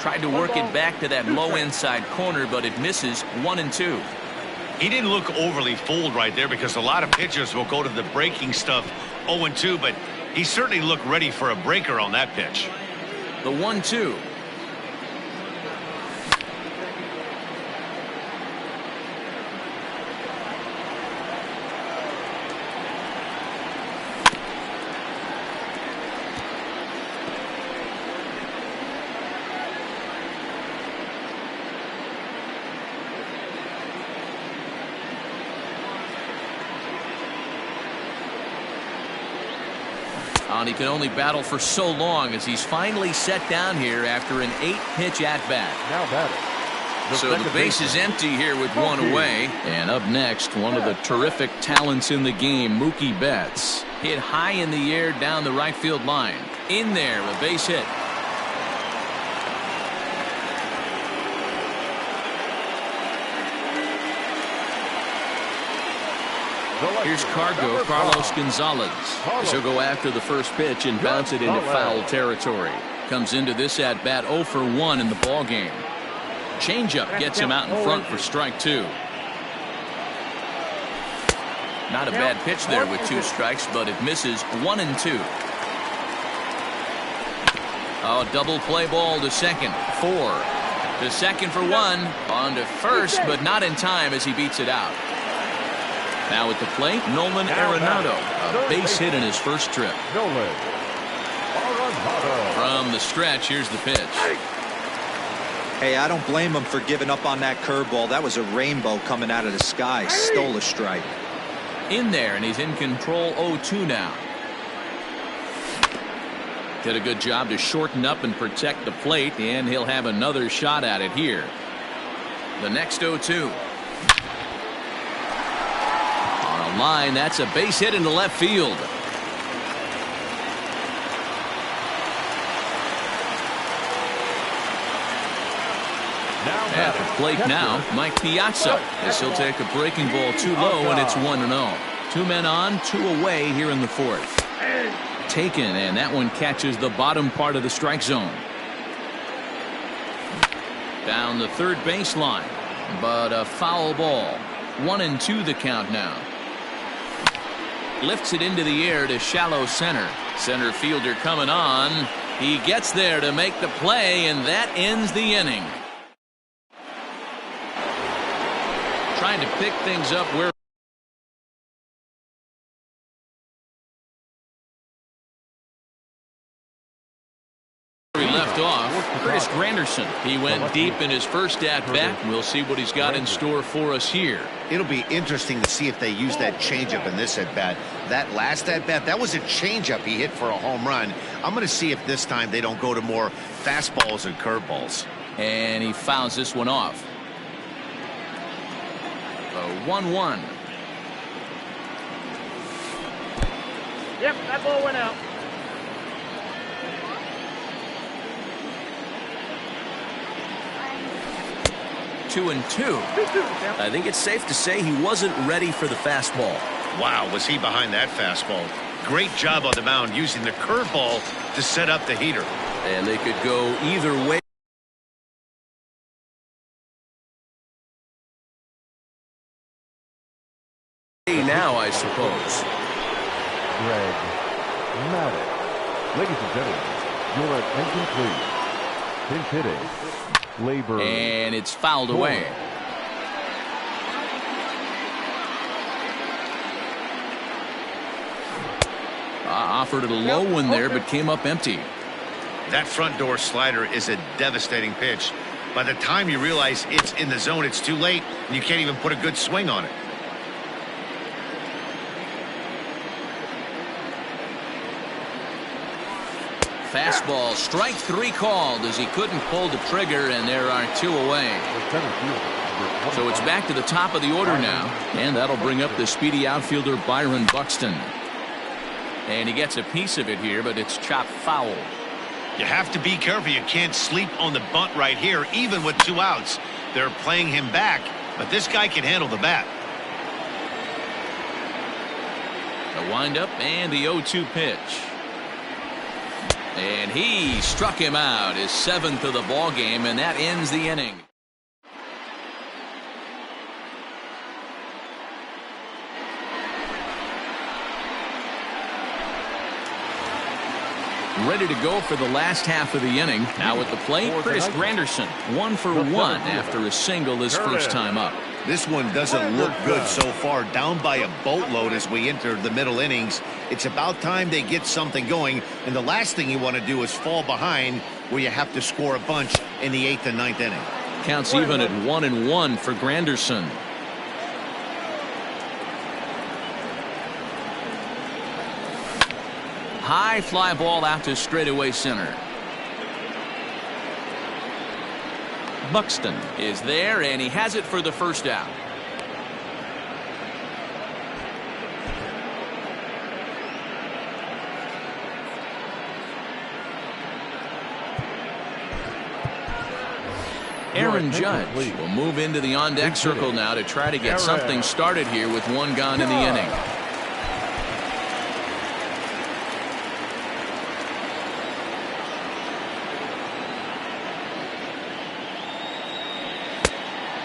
Tried to work it back to that low inside corner, but it misses. 1-2. He didn't look overly fooled right there because a lot of pitchers will go to the breaking stuff 0-2, but he certainly looked ready for a breaker on that pitch. The 1-2. And he can only battle for so long as he's finally set down here after an 8-pitch at-bat. Now batting. So the base is empty here with one away. And up next, one of the terrific talents in the game, Mookie Betts. Hit high in the air down the right field line. In there, a base hit. Here's Carlos Gonzalez. He'll go after the first pitch and bounce it into foul territory. Comes into this at-bat 0 for 1 in the ball game. Changeup gets him out in front for strike two. Not a bad pitch there with 2 strikes, but it misses. 1-2. Oh, double play ball to second. 4. To second for 1. On to first, but not in time as he beats it out. Now at the plate, Nolan Arenado, a base hit in his first trip. From the stretch, here's the pitch. Hey, I don't blame him for giving up on that curveball. That was a rainbow coming out of the sky. Stole a strike. In there, and he's in control. 0-2 now. Did a good job to shorten up and protect the plate, and he'll have another shot at it here. The next 0-2. Line, that's a base hit into left field. At the plate now, Mike Piazza, as he'll take a breaking ball too low, and it's 1-0. 2 men on, 2 away here in the fourth. Taken, and that one catches the bottom part of the strike zone. Down the third baseline, but a foul ball. 1-2 the count now. Lifts it into the air to shallow center. Center fielder coming on. He gets there to make the play, and that ends the inning. Trying to pick things up where he left off. Curtis Granderson. He went deep in his first at-bat. We'll see what he's got in store for us here. It'll be interesting to see if they use that changeup in this at-bat. That last at-bat, that was a changeup he hit for a home run. I'm going to see if this time they don't go to more fastballs and curveballs. And he fouls this one off. A 1-1. Yep, that ball went out. Two and two. I think it's safe to say he wasn't ready for the fastball. Wow, was he behind that fastball. Great job on the mound using the curveball to set up the heater. And they could go either way. Now, I suppose. Greg Maddux. Ladies and gentlemen, your attention please. Pinch hitting. Labor. And it's fouled away. Offered it a low one there, but came up empty. That front door slider is a devastating pitch. By the time you realize it's in the zone, it's too late, and you can't even put a good swing on it. Fastball, strike three called as he couldn't pull the trigger, and there are two away. So it's back to the top of the order now, and that'll bring up the speedy outfielder Byron Buxton. And he gets a piece of it here, but it's chopped foul. You have to be careful. You can't sleep on the bunt right here, even with two outs. They're playing him back, but this guy can handle the bat. The windup and the 0-2 pitch. And he struck him out, his seventh of the ball game, and that ends the inning. Ready to go for the last half of the inning. Now at the plate, Curtis Granderson, 1 for 1 after a single his first time up. This one doesn't look good so far, down by a boatload as we enter the middle innings. It's about time they get something going, and the last thing you want to do is fall behind where you have to score a bunch in the 8th and 9th inning. Counts even at 1-1 for Granderson. High fly ball out to straightaway center. Buxton is there, and he has it for the first out. Aaron Judge will move into the on-deck circle now to try to get something started here with one gone in the inning.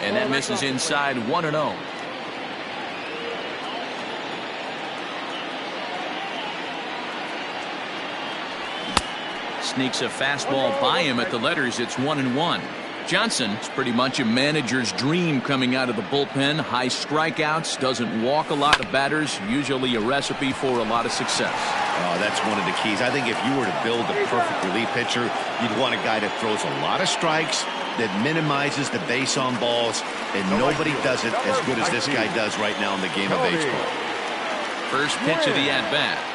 And that misses inside 1-0. Sneaks a fastball by him at the letters. It's 1-1. Johnson is pretty much a manager's dream coming out of the bullpen. High strikeouts, doesn't walk a lot of batters, usually a recipe for a lot of success. Oh, that's one of the keys. I think if you were to build a perfect relief pitcher, you'd want a guy that throws a lot of strikes, that minimizes the base on balls, and nobody does it as good as this guy does right now in the game of baseball. First pitch of the at-bat.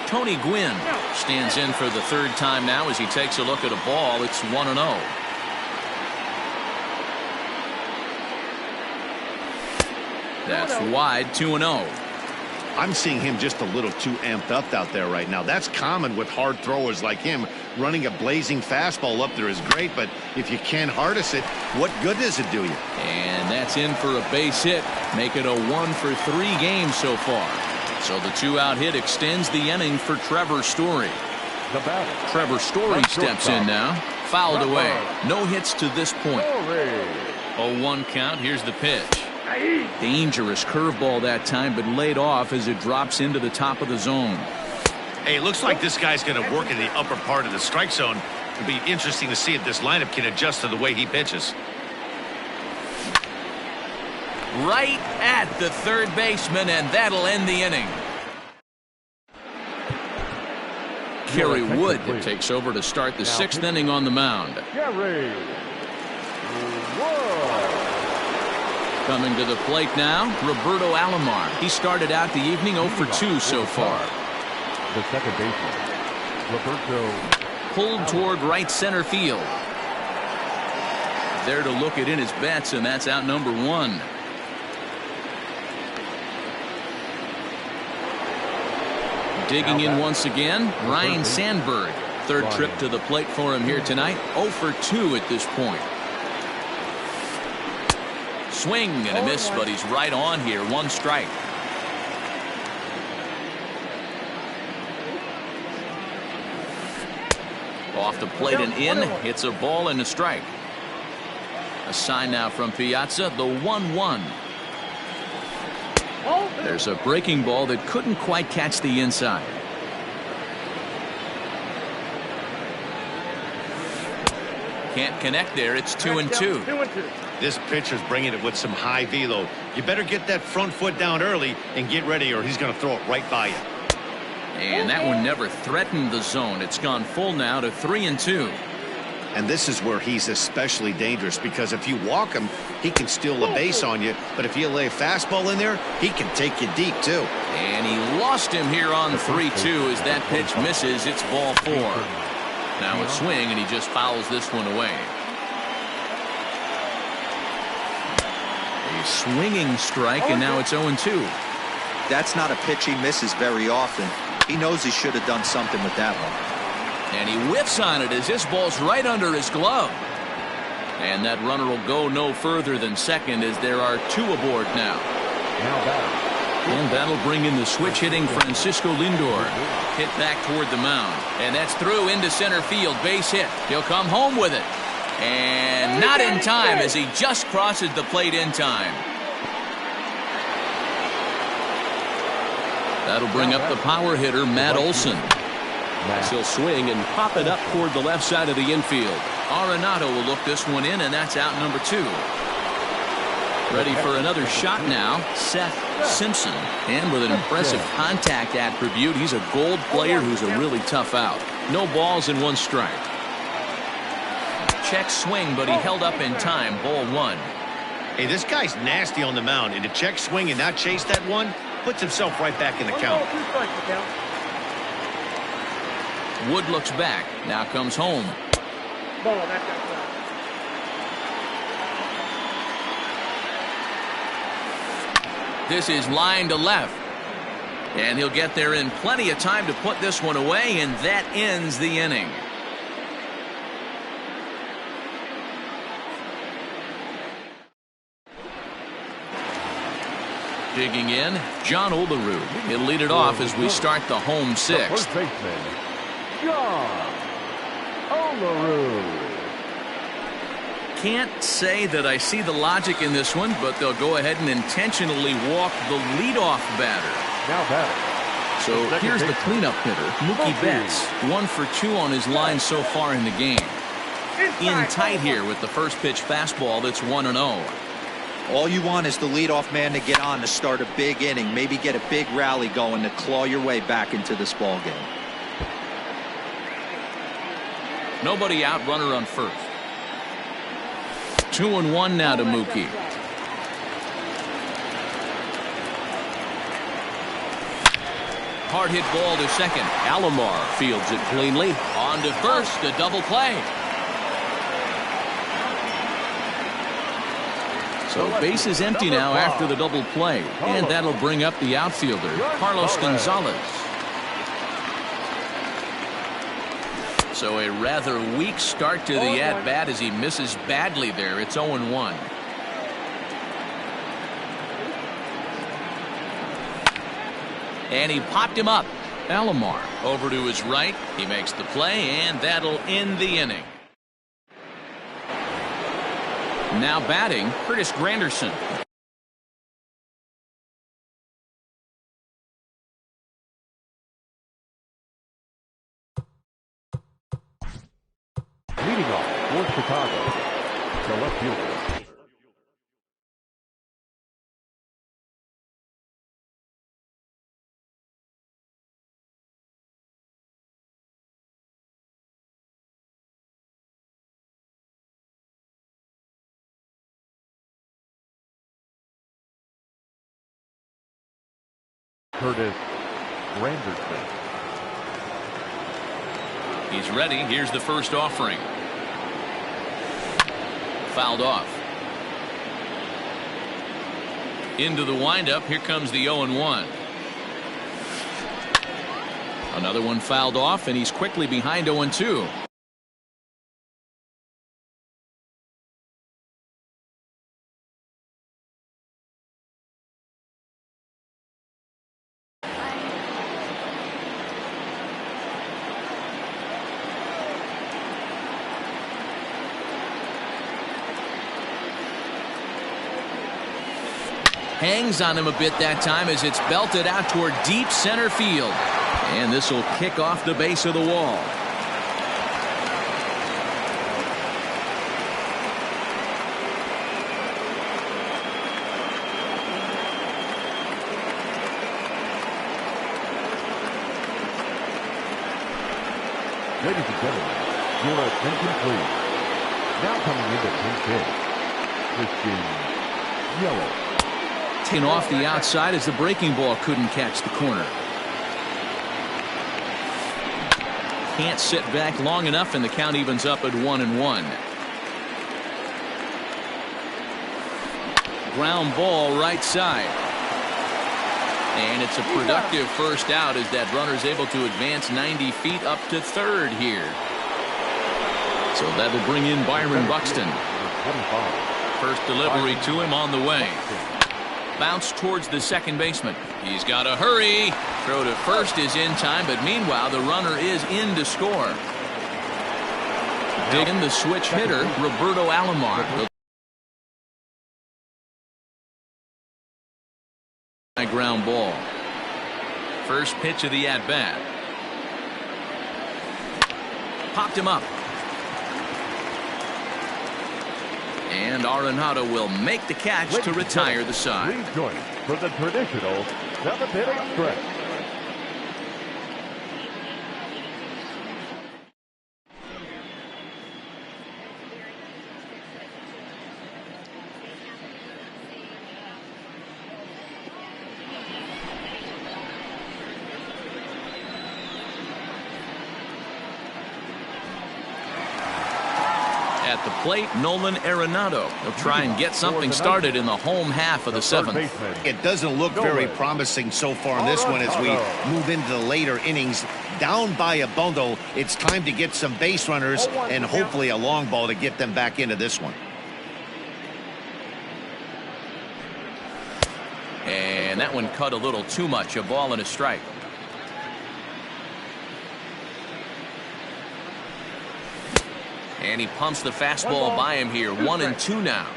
Tony Gwynn stands in for the third time now as he takes a look at a ball. It's 1-0. That's wide, 2-0. I'm seeing him just a little too amped up out there right now. That's common with hard throwers like him. Running a blazing fastball up there is great, but if you can't harness it, what good does it do you? And that's in for a base hit. Make it a 1 for 3 games so far. So the 2-out hit extends the inning for Trevor Story. Trevor Story steps in now. Fouled away. No hits to this point. 0-1 count. Here's the pitch. Dangerous curveball that time, but laid off as it drops into the top of the zone. Hey, it looks like this guy's going to work in the upper part of the strike zone. It'll be interesting to see if this lineup can adjust to the way he pitches. Right at the third baseman, and that'll end the inning. Kerry Wood takes over to start the sixth inning on the mound. Kerry Wood. Coming to the plate now, Roberto Alomar. He started out the evening 0 for 2 so far. The second baseman, Roberto. Pulled toward right center field. There to look it in his bets, and that's out number 1. Digging in once again, Ryne Sandberg. Third trip to the plate for him here tonight. 0 for 2 at this point. Swing and a miss, but he's right on here. 1 strike. Off the plate and in. It's a ball and a strike. A sign now from Piazza, the 1-1. There's a breaking ball that couldn't quite catch the inside. Can't connect there. It's 2-2. This pitcher's bringing it with some high velo. You better get that front foot down early and get ready, or he's going to throw it right by you. And that one never threatened the zone. It's gone full now to 3-2. And this is where he's especially dangerous, because if you walk him, he can steal a base on you. But if you lay a fastball in there, he can take you deep, too. And he lost him here on 3-2 as that pitch misses. It's ball 4. Now a swing, and he just fouls this one away. A swinging strike, and now it's 0-2. That's not a pitch he misses very often. He knows he should have done something with that one. And he whiffs on it as this ball's right under his glove. And that runner will go no further than second as there are 2 aboard now. And that'll bring in the switch-hitting Francisco Lindor. Hit back toward the mound. And that's through into center field. Base hit. He'll come home with it. And not in time as he just crosses the plate in time. That'll bring up the power hitter, Matt Olson. He'll swing and pop it up toward the left side of the infield. Arenado will look this one in, and that's out number 2. Ready for another shot now, Seth Simpson. And with an impressive contact attribute, he's a gold player who's a really tough out. No balls and 1 strike. Check swing, but he held up in time. Ball 1. Hey, this guy's nasty on the mound, and to check swing and not chase that one puts himself right back in the count. Wood looks back. Now comes home. This is line to left. And he'll get there in plenty of time to put this one away, and that ends the inning. Digging in, John Olerud. He'll lead it off as we start the home 6th. First baseman, John Olerud. Can't say that I see the logic in this one, but they'll go ahead and intentionally walk the leadoff batter. Now batting. So here's the cleanup hitter, Mookie Betts. 1 for 2 on his line so far in the game. In tight here with the first pitch fastball that's 1-0. All you want is the leadoff man to get on to start a big inning, maybe get a big rally going to claw your way back into this ball game. Nobody out, runner on first. 2-1 now to Mookie. Hard hit ball to second. Alomar fields it cleanly. On to first, a double play. So base is empty now after the double play. And that'll bring up the outfielder, Carlos Gonzalez. So a rather weak start to the at-bat as he misses badly there. It's 0-1. And he popped him up. Alomar over to his right. He makes the play, and that'll end the inning. Now batting, Curtis Granderson. Leading off for Chicago, the left fielder. Curtis Granderson. He's ready. Here's the first offering. Fouled off. Into the windup. Here comes the 0-1. Another one fouled off, and he's quickly behind 0-2. Hangs on him a bit that time as it's belted out toward deep center field. And this will kick off the base of the wall. Ladies and gentlemen, your attention please. Now coming into 10th pitch, Christian Yelich. Taken off the outside as the breaking ball couldn't catch the corner. Can't sit back long enough, and the count evens up at 1-1. Ground ball right side. And it's a productive first out as that runner's able to advance 90 feet up to third here. So that'll bring in Byron Buxton. First delivery to him on the way. Bounce towards the second baseman. He's got to hurry. Throw to first is in time, but meanwhile the runner is in to score. Digging the switch hitter, Roberto Alomar. Ground ball. First pitch of the at-bat. Popped him up. And Arenado will make the catch to retire the side. Please join us for the traditional 7th inning stretch. At the plate, Nolan Arenado. He'll try and get something started in the home half of the seventh. It doesn't look very promising so far in this one as we move into the later innings. Down by a bundle, it's time to get some base runners and hopefully a long ball to get them back into this one. And that one cut a little too much. A ball and a strike. And he pumps the fastball by him here. 1-2 now.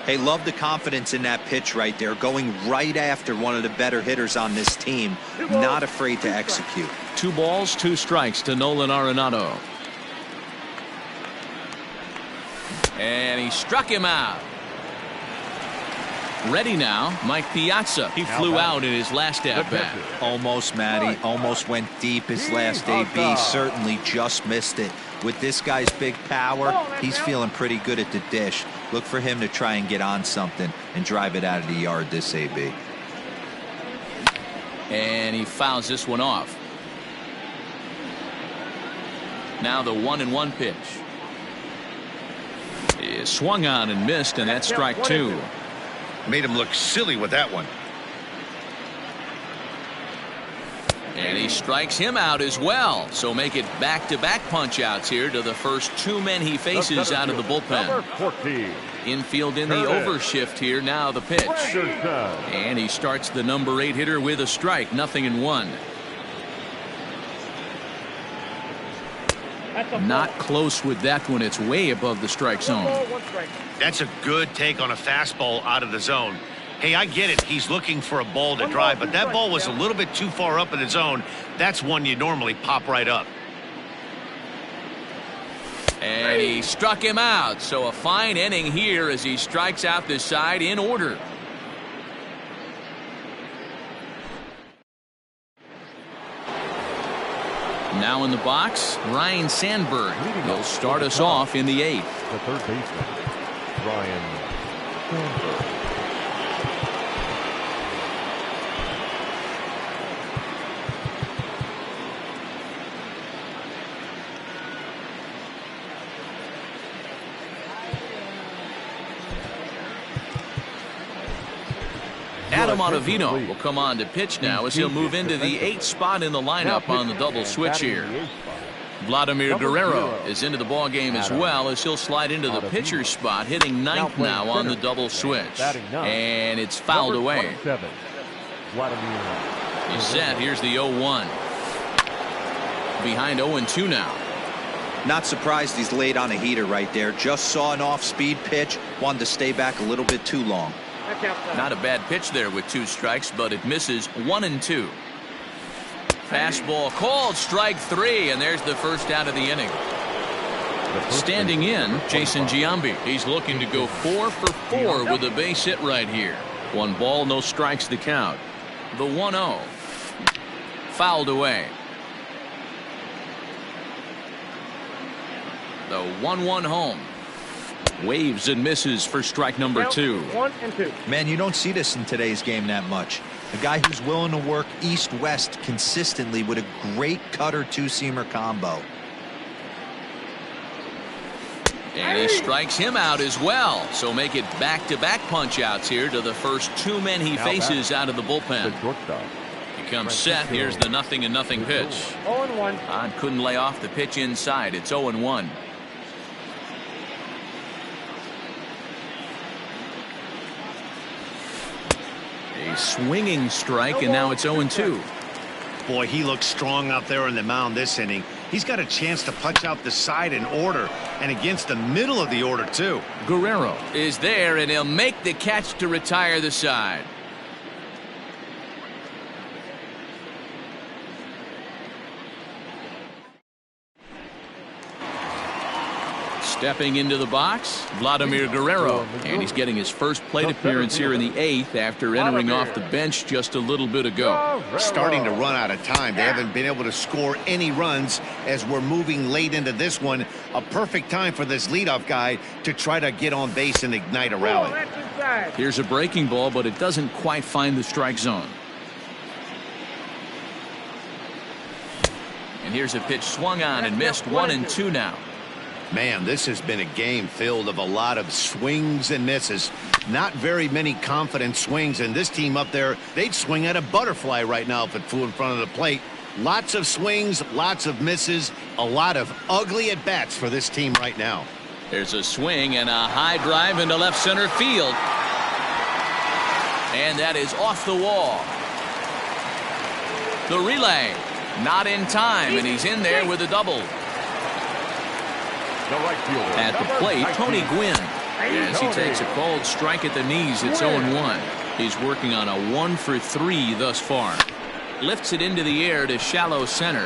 Hey, love the confidence in that pitch right there. Going right after one of the better hitters on this team. Not afraid to execute. 2 balls, 2 strikes to Nolan Arenado. And he struck him out. Ready now, Mike Piazza. He flew out in his last at-bat. Almost, Matty. Almost went deep his last AB. Certainly just missed it. With this guy's big power, he's feeling pretty good at the dish. Look for him to try and get on something and drive it out of the yard this AB. And he fouls this one off. Now the 1-1 pitch. He swung on and missed, and that's strike 2. Made him look silly with that one. And he strikes him out as well. So make it back-to-back punch-outs here to the first 2 men he faces out of the bullpen. Infield in the overshift here. Now the pitch. And he starts the number 8 hitter with a strike. 0-1. Not close with that one. It's way above the strike zone. That's a good take on a fastball out of the zone. Hey, I get it. He's looking for a ball to drive, but that ball was a little bit too far up in the zone. That's one you normally pop right up. And he struck him out. So a fine inning here as he strikes out this side in order. Now in the box, Ryne Sandberg. He'll start us off in the 8th. The third baseman, Ryne Sandberg. Adam Ottavino will come on to pitch now as he'll move into the 8th spot in the lineup on the double switch here. Vladimir Guerrero is into the ball game as well as he'll slide into the pitcher's spot, hitting 9th now on the double switch. And it's fouled away. He's set. Here's the 0-1. Behind 0-2 now. Not surprised he's laid on a heater right there. Just saw an off-speed pitch. Wanted to stay back a little bit too long. Not a bad pitch there with 2 strikes, but it misses 1-2. Fastball called, strike 3, and there's the first out of the inning. Standing in, Jason Giambi. He's looking to go 4 for 4 with a base hit right here. 1 ball, no strikes the count. The 1-0. Fouled away. The 1-1 home. Waves and misses for strike number 2. 1-2. Man, you don't see this in today's game that much. A guy who's willing to work east-west consistently with a great cutter two-seamer combo. And he strikes him out as well. So make it back-to-back punch-outs here to the first 2 men he faces out of the bullpen. He comes set. Here's the 0-0 pitch. 0-1. Todd couldn't lay off the pitch inside. It's 0-1. A swinging strike, and now it's 0-2. Boy, he looks strong out there on the mound this inning. He's got a chance to punch out the side in order, and against the middle of the order, too. Guerrero is there, and he'll make the catch to retire the side. Stepping into the box, Vladimir Guerrero, and he's getting his first plate appearance here in the 8th after entering off the bench just a little bit ago. Starting to run out of time. They haven't been able to score any runs as we're moving late into this one. A perfect time for this leadoff guy to try to get on base and ignite a rally. Here's a breaking ball, but it doesn't quite find the strike zone. And here's a pitch swung on and missed. 1-2 now. Man, this has been a game filled of a lot of swings and misses. Not very many confident swings, and this team up there, they'd swing at a butterfly right now if it flew in front of the plate. Lots of swings, lots of misses, a lot of ugly at-bats for this team right now. There's a swing and a high drive into left center field. And that is off the wall. The relay, not in time, and he's in there with a double. At the plate, Tony Gwynn. As he takes a called strike at the knees, it's 0-1. He's working on a 1 for 3 thus far. Lifts it into the air to shallow center.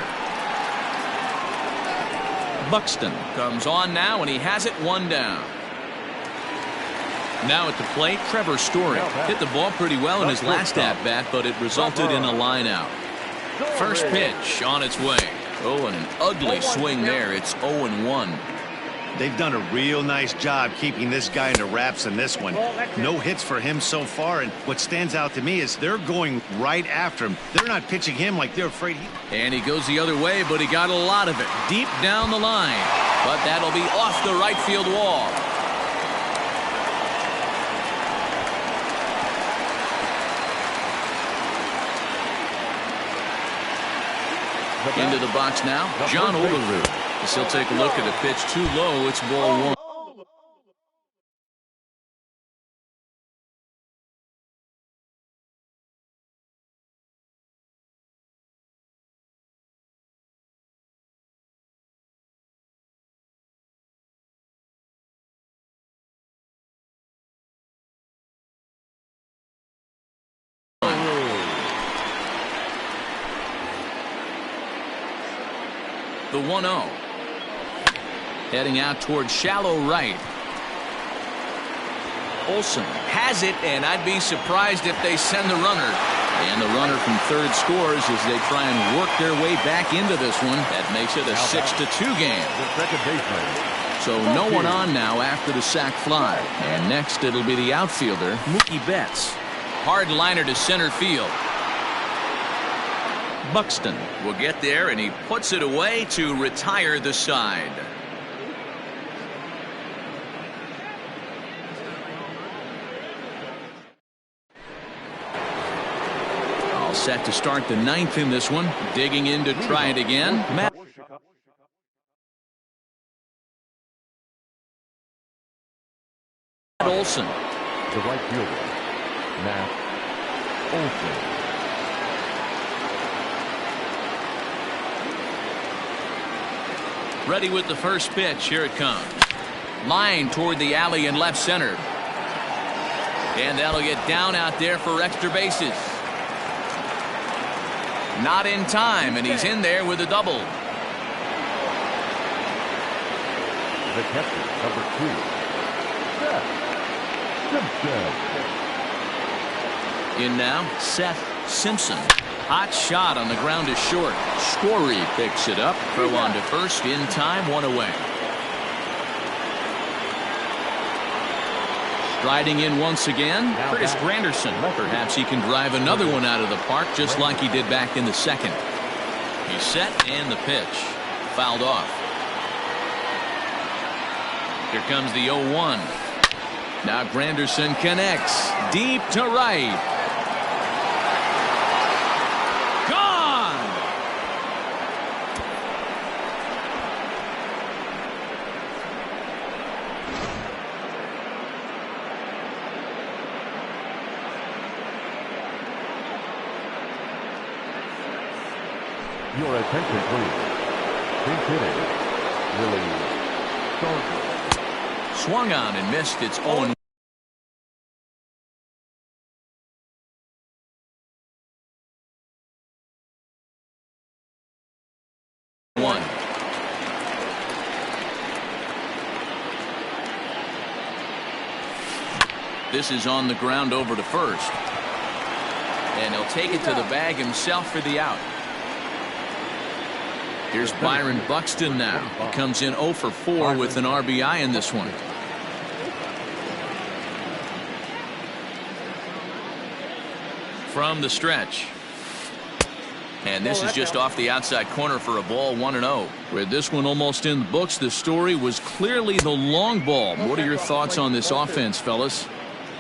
Buxton comes on now, and he has it 1 down. Now at the plate, Trevor Story. Hit the ball pretty well in his last at-bat, but it resulted in a line out. First pitch on its way. Oh, and an ugly swing there. It's 0-1. They've done a real nice job keeping this guy into wraps in this one. No hits for him so far, and what stands out to me is they're going right after him. They're not pitching him like they're afraid And he goes the other way, but he got a lot of it deep down the line. But that'll be off the right field wall. Into the box now, John Olerud. As he'll take a look at a pitch too low. It's ball 1. The 1-0. Heading out towards shallow right. Olsen has it, and I'd be surprised if they send the runner. And the runner from third scores as they try and work their way back into this one. That makes it a 6-2 game. The second baseman. So no one on now after the sac fly. And next it'll be the outfielder, Mookie Betts. Hard liner to center field. Buxton will get there, and he puts it away to retire the side. All set to start the ninth in this one. Digging in to try it again. Matt Olsen. The right fielder, Matt Olsen. Ready with the first pitch. Here it comes. Line toward the alley in left center. And that'll get down out there for extra bases. Not in time, and he's in there with a double. The catcher, number 2, Seth Simpson. In now, Seth Simpson. Hot shot on the ground is short. Story picks it up. Throw on to first in time, 1 away. Striding in once again, Curtis Granderson. Perhaps he can drive another one out of the park just like he did back in the second. He's set, and the pitch. Fouled off. Here comes the 0-1. Now Granderson connects. Deep to right. Your attention, please. Pink hitting, Willie Stargell. Swung on and missed. Its 0-1. This is on the ground over to first. And he'll take it to the bag himself for the out. Here's Byron Buxton now. He comes in 0 for 4 with an RBI in this one. From the stretch. And this is just off the outside corner for a ball, 1-0. With this one almost in the books, the story was clearly the long ball. What are your thoughts on this offense, fellas?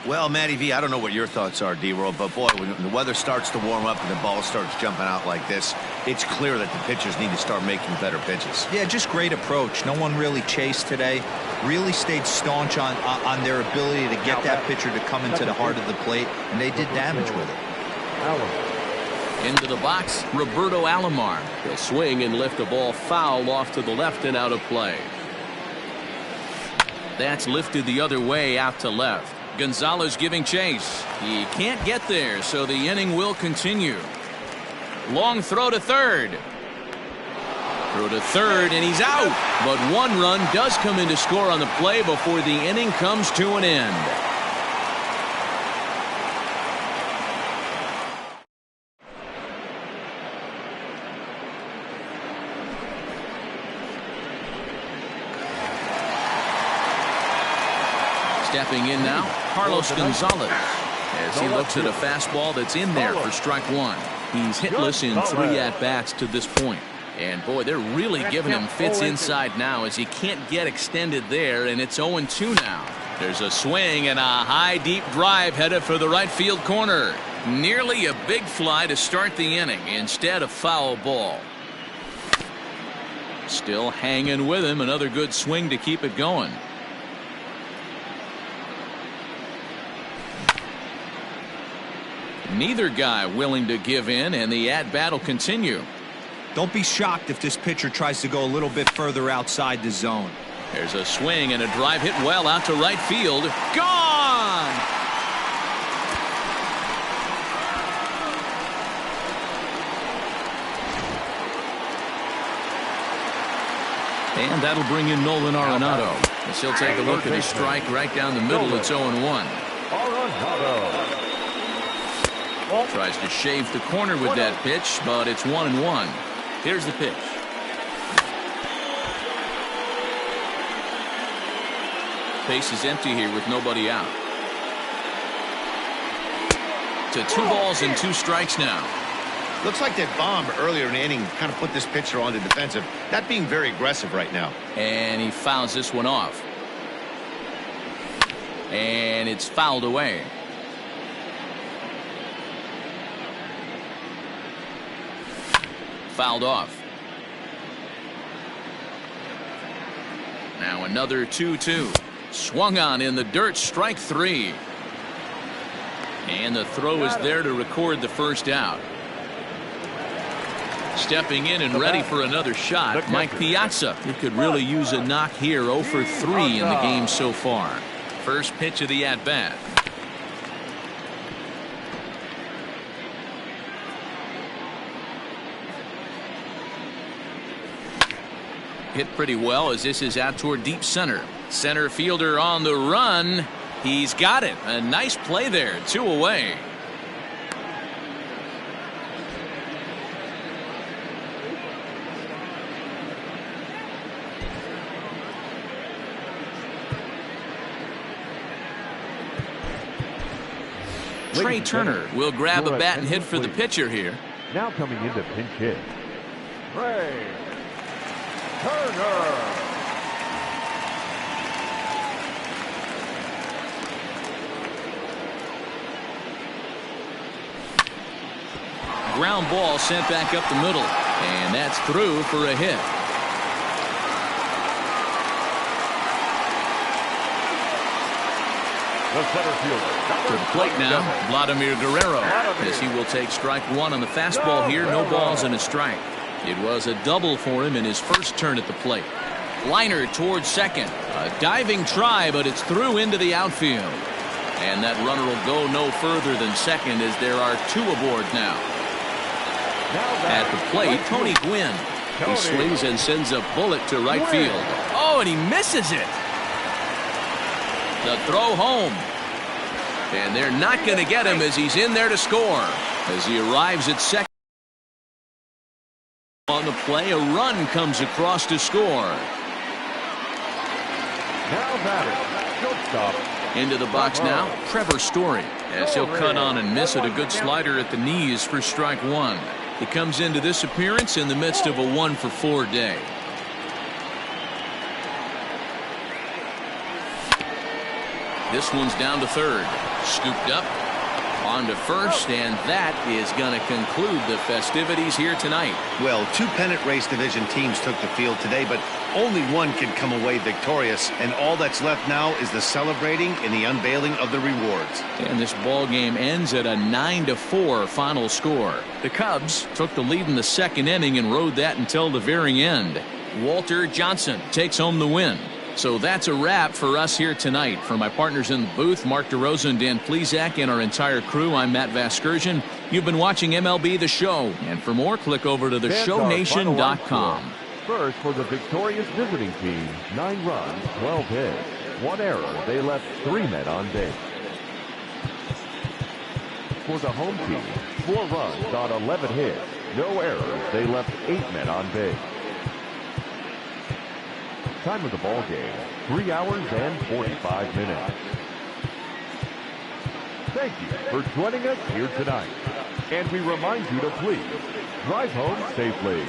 Well, Matty V, I don't know what your thoughts are, D-Roll, but boy, when the weather starts to warm up and the ball starts jumping out like this, it's clear that the pitchers need to start making better pitches. Yeah, just great approach. No one really chased today. Really stayed staunch on their ability to get that pitcher to come into the heart of the plate, and they did damage with it. Into the box, Roberto Alomar. He'll swing and lift the ball foul off to the left and out of play. That's lifted the other way out to left. Gonzalez giving chase. He can't get there, so the inning will continue. Long throw to third. Throw to third, and he's out. But one run does come in to score on the play before the inning comes to an end. Stepping in now, Carlos Gonzalez, as he looks at a fastball that's in there for strike 1. He's hitless in 3 at-bats to this point. And boy, they're really giving him fits inside now as he can't get extended there, and it's 0-2 now. There's a swing and a high deep drive headed for the right field corner. Nearly a big fly to start the inning instead of foul ball. Still hanging with him, another good swing to keep it going. Neither guy willing to give in, and the at-bat will continue. Don't be shocked if this pitcher tries to go a little bit further outside the zone. There's a swing and a drive hit well out to right field. Gone! And that'll bring in Nolan Arenado. As he'll take a look at his strike right down the middle. It's 0-1. Tries to shave the corner with that pitch, but it's 1-1. Here's the pitch. Base is empty here with nobody out. To 2 balls and 2 strikes now. Looks like that bomb earlier in the inning kind of put this pitcher on the defensive. Not being very aggressive right now. And he fouls this one off. And it's fouled away. Fouled off. Now another 2-2. Swung on in the dirt, strike 3. And the throw is there to record the first out. Stepping in and ready for another shot, Mike Piazza. He could really use a knock here. 0 for 3 in the game so far. First pitch of the at-bat. Hit pretty well as this is out toward deep center. Center fielder on the run. He's got it. A nice play there. 2 away. Trey Turner will grab a bat and hit for the pitcher here. Now coming into pinch hit, Trey Turner. Ground ball sent back up the middle. And that's through for a hit. The center fielder. To the plate now, Vladimir Guerrero, as he will take strike 1 on the fastball here. No balls and a strike. It was a double for him in his first turn at the plate. Liner towards second. A diving try, but it's through into the outfield. And that runner will go no further than second as there are 2 aboard now. At the plate, Tony Gwynn. He swings and sends a bullet to right field. Oh, and he misses it. The throw home. And they're not going to get him as he's in there to score. As he arrives at second. On the play, a run comes across to score. Now batting, shortstop. Into the box now, Trevor Story. As he'll cut on and miss it. A good slider at the knees for strike 1. He comes into this appearance in the midst of a 1 for 4 day. This one's down to third. Scooped up. On to first, and that is going to conclude the festivities here tonight. Well, 2 pennant race division teams took the field today, but only one can come away victorious, and all that's left now is the celebrating and the unveiling of the rewards. And this ball game ends at a 9-4 final score. The Cubs took the lead in the second inning and rode that until the very end. Walter Johnson takes home the win. So that's a wrap for us here tonight. For my partners in the booth, Mark DeRosa and Dan Plesac, and our entire crew, I'm Matt Vasgersian. You've been watching MLB The Show. And for more, click over to theshownation.com. First for the victorious visiting team, 9 runs, 12 hits. 1 error, they left 3 men on base. For the home team, 4 runs on 11 hits. No errors, they left 8 men on base. Time of the ball game, 3 hours and 45 minutes. Thank you for joining us here tonight. And we remind you to please drive home safely.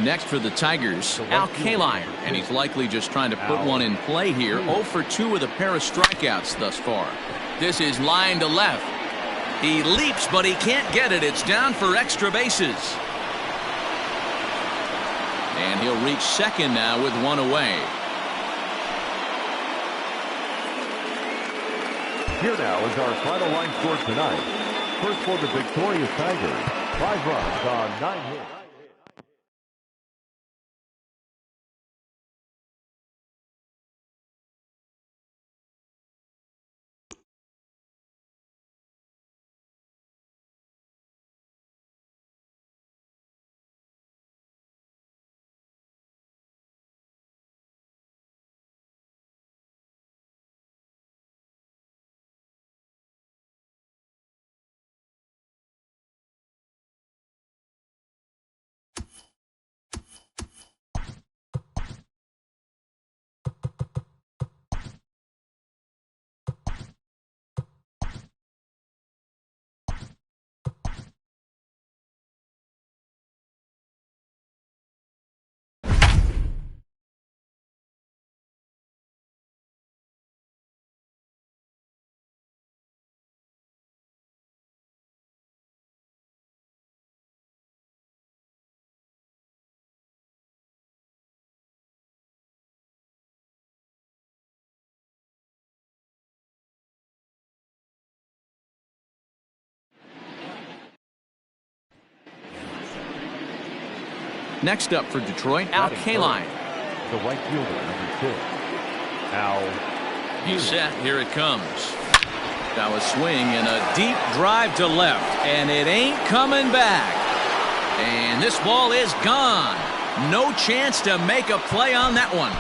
Next for the Tigers, Al Kaline, and he's likely just trying to put one in play here. 0 for 2 with a pair of strikeouts thus far. This is line to left. He leaps, but he can't get it. It's down for extra bases. And he'll reach second now with one away. Here now is our final line score tonight. First for the victorious Tigers, 5 runs on 9 hits. Next up for Detroit, Al Kaline. The right fielder, number 6, Al. He's set. Here it comes. Now a swing and a deep drive to left, and it ain't coming back. And this ball is gone. No chance to make a play on that one.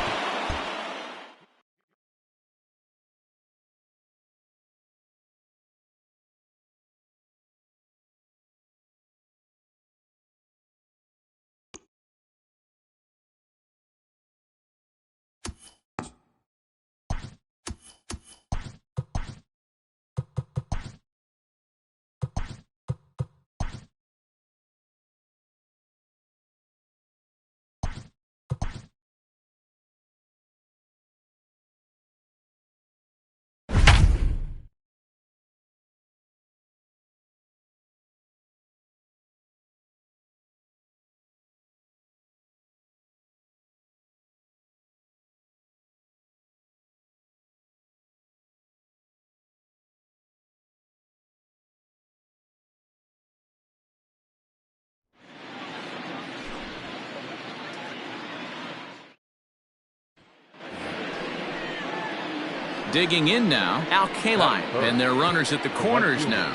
Digging in now, Al Kaline, and their runners at the corners now.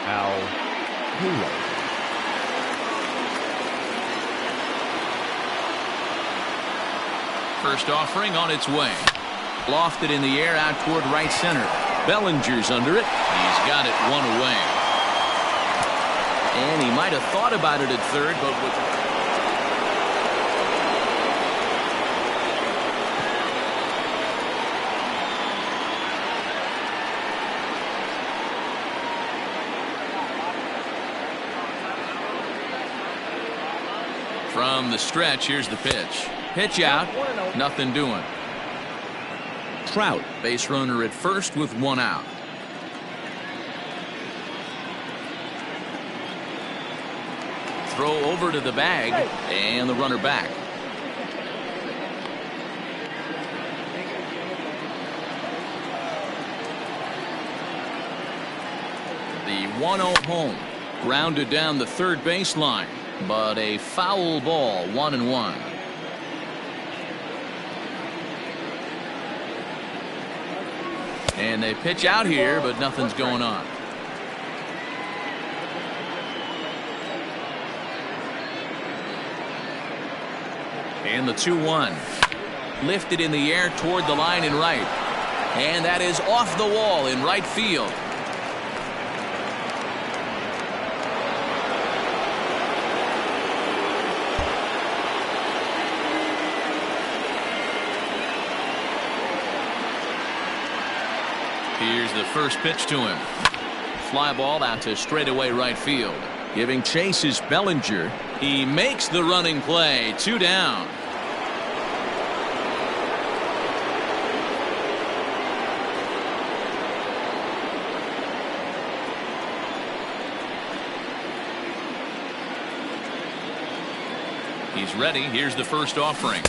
Al Kaline. First offering on its way. Lofted in the air out toward right center. Bellinger's under it. He's got it one away. And he might have thought about it at third, but with... From the stretch, here's the pitch. Pitch out, nothing doing. Trout, base runner at first with one out. Throw over to the bag, and the runner back. The 1-0 home, grounded down the third baseline. But a foul ball, 1-1. And they pitch out here, but nothing's going on. And the 2-1. Lifted in the air toward the line in right. And that is off the wall in right field. Here's the first pitch to him. Fly ball out to straightaway right field. Giving chase is Bellinger. He makes the running play. 2 down. He's ready. Here's the first offering.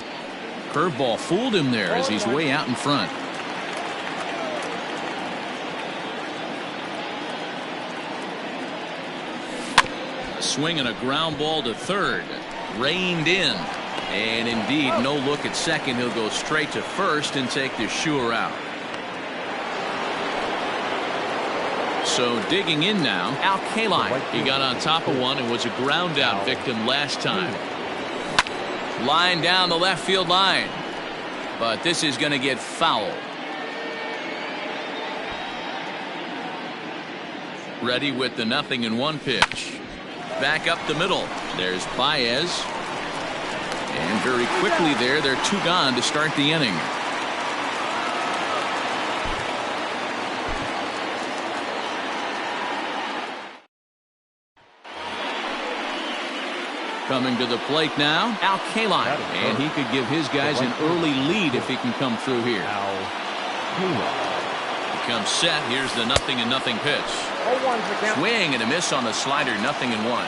Curveball fooled him there as he's way out in front. A swing and a ground ball to third. Reined in. And indeed, no look at second. He'll go straight to first and take the sure out. So digging in now, Al Kaline. He got on top of one and was a ground out victim last time. Line down the left field line. But this is going to get foul. Ready with the 0-1 pitch. Back up the middle. There's Baez. And very quickly there, they're 2 gone to start the inning. Coming to the plate now, Al Kaline. And he could give his guys an early lead if he can come through here. He comes set. Here's the 0-0 pitch. Swing and a miss on the slider. 0-1.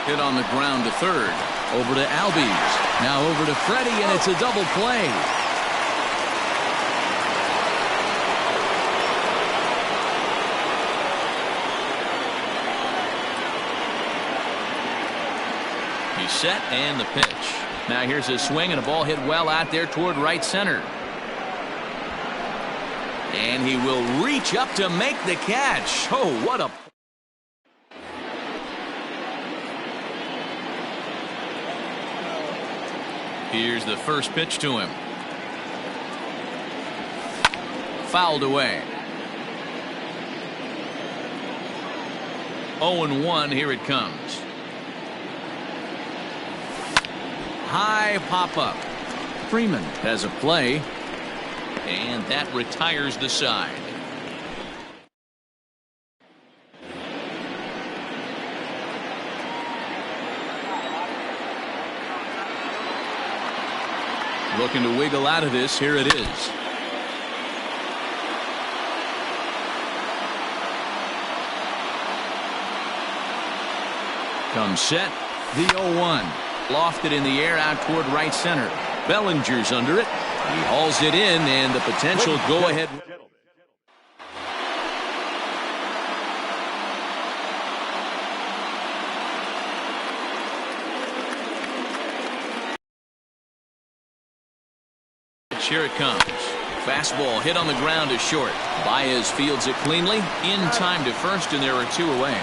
Hit on the ground to third. Over to Albies. Now over to Freddie, and it's a double play. He's set and the pitch. Now here's a swing and a ball hit well out there toward right center. And he will reach up to make the catch. Oh, what a... Here's the first pitch to him. Fouled away. 0-1. Here it comes. High pop-up. Freeman has a play. And that retires the side. Looking to wiggle out of this. Here it is. Comes set. The 0-1. Lofted in the air out toward right center. Bellinger's under it. He hauls it in, and the potential go-ahead. Here it comes. Fastball hit on the ground to short. Baez fields it cleanly. In time to first, and there are 2 away.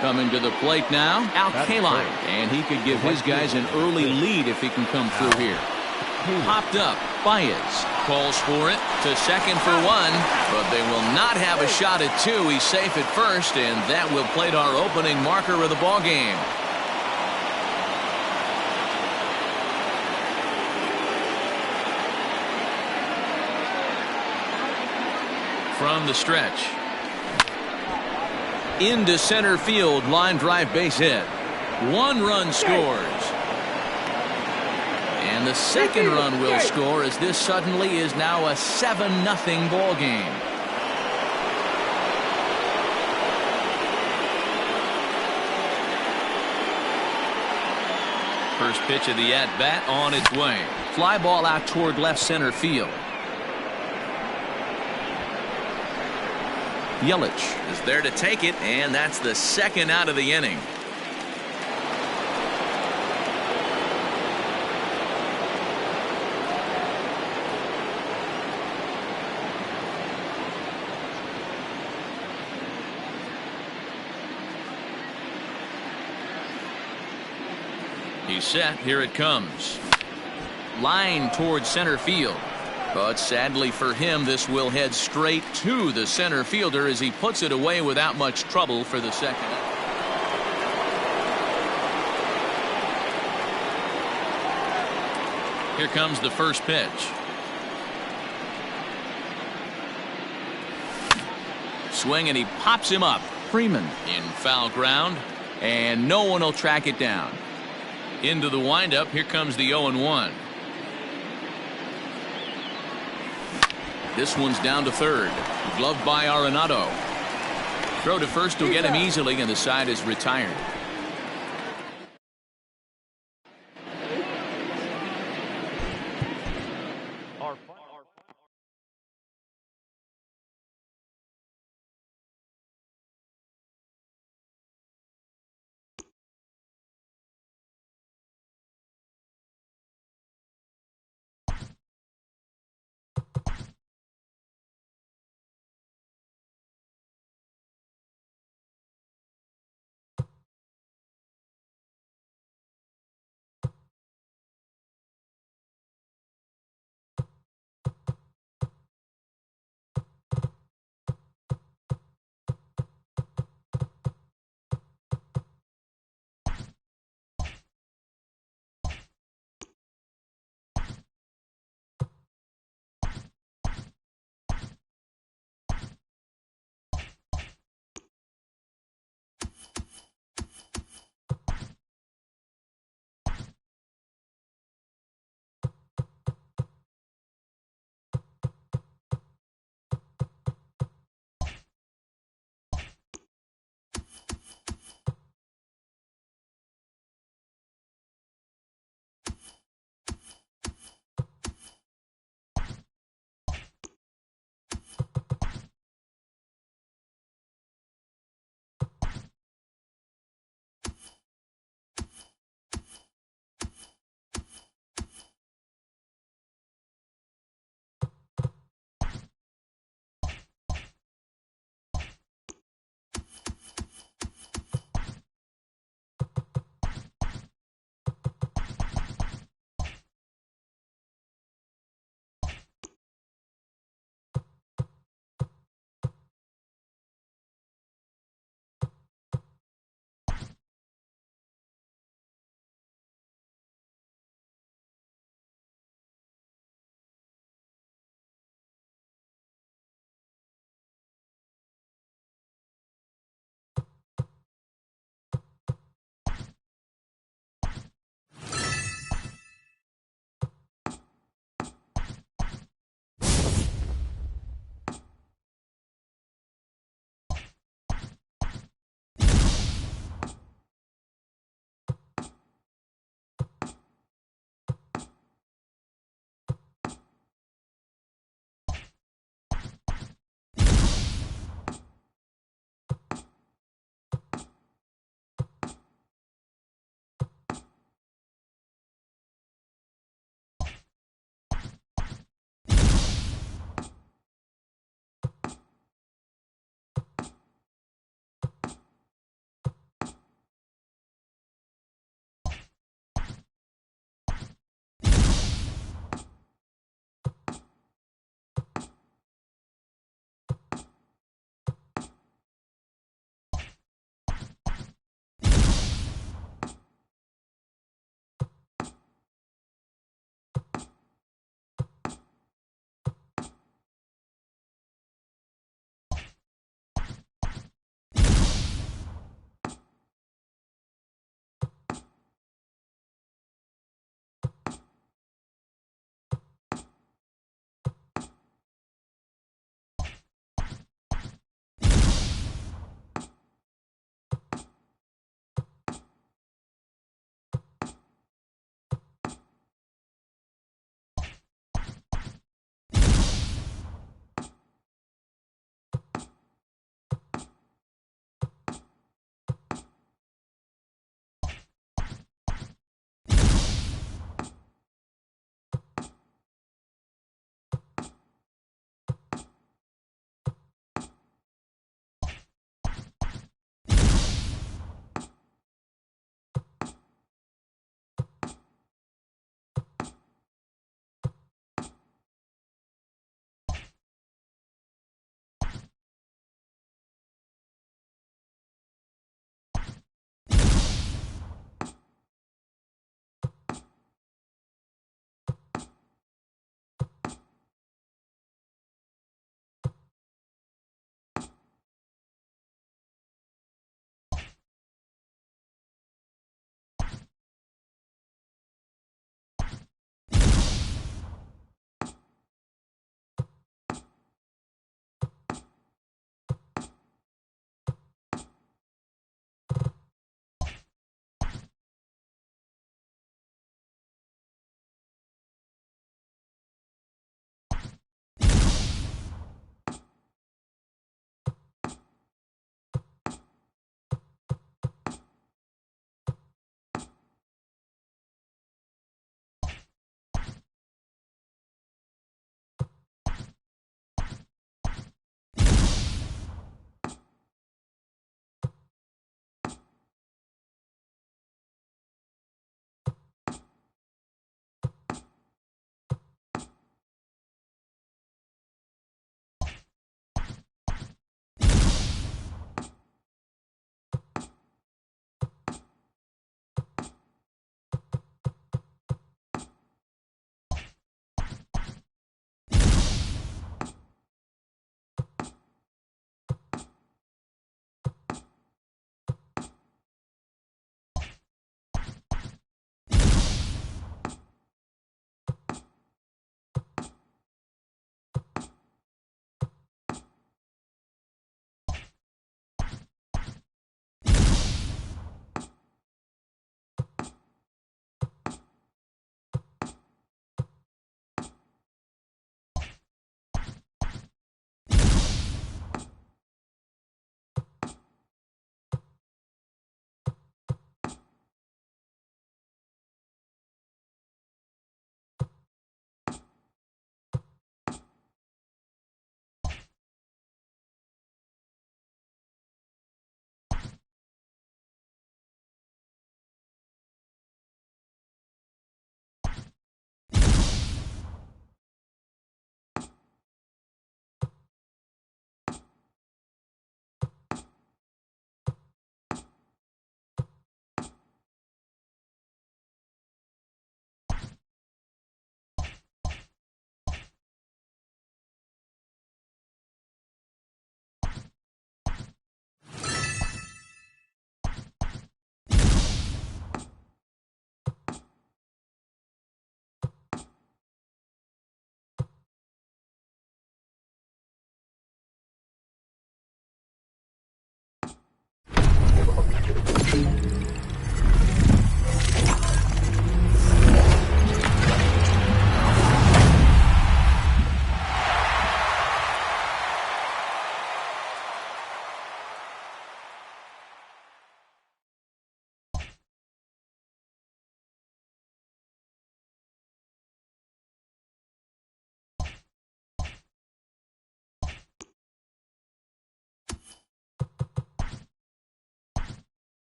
Coming to the plate now, Al Kaline. And he could give his guys an early lead if he can come through here. Popped up. Baez calls for it to second for one, but they will not have a shot at two. He's safe at first, and that will plate our opening marker of the ball game. From the stretch. Into center field, line drive base hit. 1 run scores. And the second run will score as this suddenly is now a 7-0 ball game. First pitch of the at-bat on its way. Fly ball out toward left center field. Yelich is there to take it, and that's the second out of the inning. He's set. Here it comes. Line towards center field. But sadly for him, this will head straight to the center fielder as he puts it away without much trouble for the second. Here comes the first pitch. Swing, and he pops him up. Freeman in foul ground, and no one will track it down. Into the windup. Here comes the 0-1. This one's down to third. Gloved by Arenado. Throw to first will get him easily, and the side is retired.